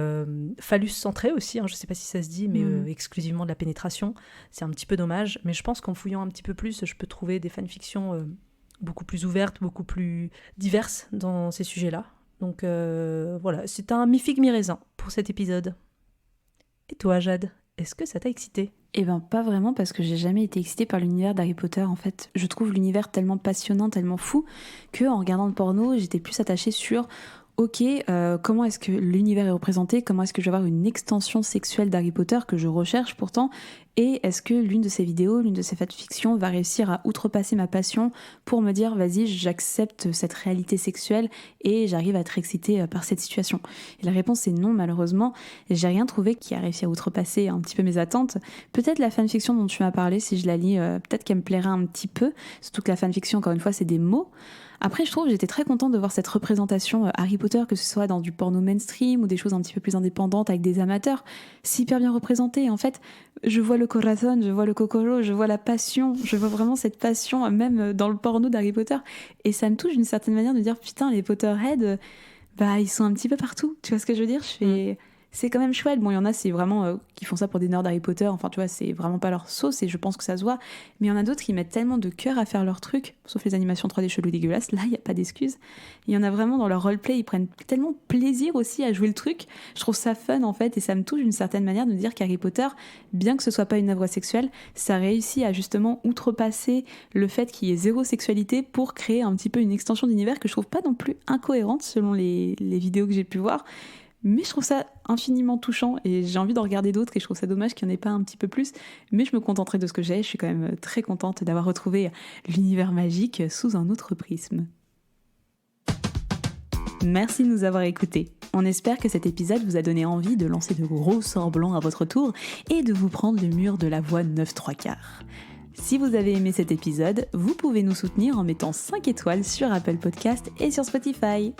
[SPEAKER 1] phallus-centrées aussi, je sais pas si ça se dit, mais exclusivement de la pénétration, c'est un petit peu dommage. Mais je pense qu'en fouillant un petit peu plus, je peux trouver des fanfictions beaucoup plus ouvertes, beaucoup plus diverses dans ces sujets-là. Donc voilà, c'est un mi-figue mi-raisin pour cet épisode. Et toi, Jade, est-ce que ça t'a excité ?
[SPEAKER 2] Eh ben pas vraiment, parce que j'ai jamais été excitée par l'univers d'Harry Potter. En fait, je trouve l'univers tellement passionnant, tellement fou, que en regardant le porno, j'étais plus attachée sur ok, comment est-ce que l'univers est représenté, comment est-ce que je vais avoir une extension sexuelle d'Harry Potter que je recherche pourtant, et est-ce que l'une de ces vidéos, l'une de ces fanfictions va réussir à outrepasser ma passion pour me dire vas-y, j'accepte cette réalité sexuelle et j'arrive à être excitée par cette situation. Et la réponse est non, malheureusement. J'ai rien trouvé qui a réussi à outrepasser un petit peu mes attentes. Peut-être la fanfiction dont tu m'as parlé, si je la lis, peut-être qu'elle me plaira un petit peu, surtout que la fanfiction, encore une fois, c'est des mots. Après, je trouve que j'étais très contente de voir cette représentation Harry Potter, que ce soit dans du porno mainstream ou des choses un petit peu plus indépendantes avec des amateurs. C'est hyper bien représenté. En fait, je vois le corazon, je vois le kokoro, je vois la passion, je vois vraiment cette passion même dans le porno d'Harry Potter. Et ça me touche d'une certaine manière de dire putain, les Potterheads, ils sont un petit peu partout. Tu vois ce que je veux dire ? c'est quand même chouette. Bon, il y en a, c'est vraiment qui font ça pour des nerds d'Harry Potter, enfin tu vois, c'est vraiment pas leur sauce et je pense que ça se voit. Mais il y en a d'autres qui mettent tellement de cœur à faire leur truc, sauf les animations 3D cheloues dégueulasses, là, il n'y a pas d'excuse. Il y en a vraiment dans leur roleplay, ils prennent tellement plaisir aussi à jouer le truc. Je trouve ça fun en fait et ça me touche d'une certaine manière de me dire qu'Harry Potter, bien que ce soit pas une œuvre sexuelle, ça réussit à justement outrepasser le fait qu'il y ait zéro sexualité pour créer un petit peu une extension d'univers que je trouve pas non plus incohérente selon les vidéos que j'ai pu voir. Mais je trouve ça infiniment touchant et j'ai envie d'en regarder d'autres et je trouve ça dommage qu'il n'y en ait pas un petit peu plus. Mais je me contenterai de ce que j'ai. Je suis quand même très contente d'avoir retrouvé l'univers magique sous un autre prisme. Merci de nous avoir écoutés. On espère que cet épisode vous a donné envie de lancer de gros sorts blancs à votre tour et de vous prendre le mur de la voie 9/3. Si vous avez aimé cet épisode, vous pouvez nous soutenir en mettant 5 étoiles sur Apple Podcast et sur Spotify.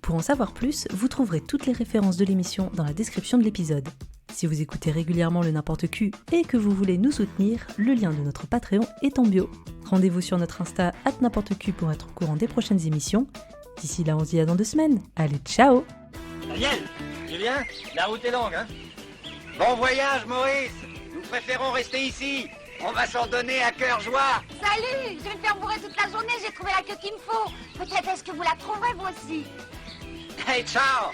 [SPEAKER 1] Pour en savoir plus, vous trouverez toutes les références de l'émission dans la description de l'épisode. Si vous écoutez régulièrement le N'importe Q et que vous voulez nous soutenir, le lien de notre Patreon est en bio. Rendez-vous sur notre Insta @n'importeq pour être au courant des prochaines émissions. D'ici là, on se dit à dans 2 semaines. Allez, ciao!
[SPEAKER 9] Daniel, Julien, la route est longue, hein? Bon voyage, Maurice! Nous préférons rester ici. On va s'en donner à cœur joie.
[SPEAKER 3] Salut, je vais me faire bourrer toute la journée, j'ai trouvé la queue qu'il me faut. Peut-être est-ce que vous la trouverez vous aussi?
[SPEAKER 9] Hey, ciao!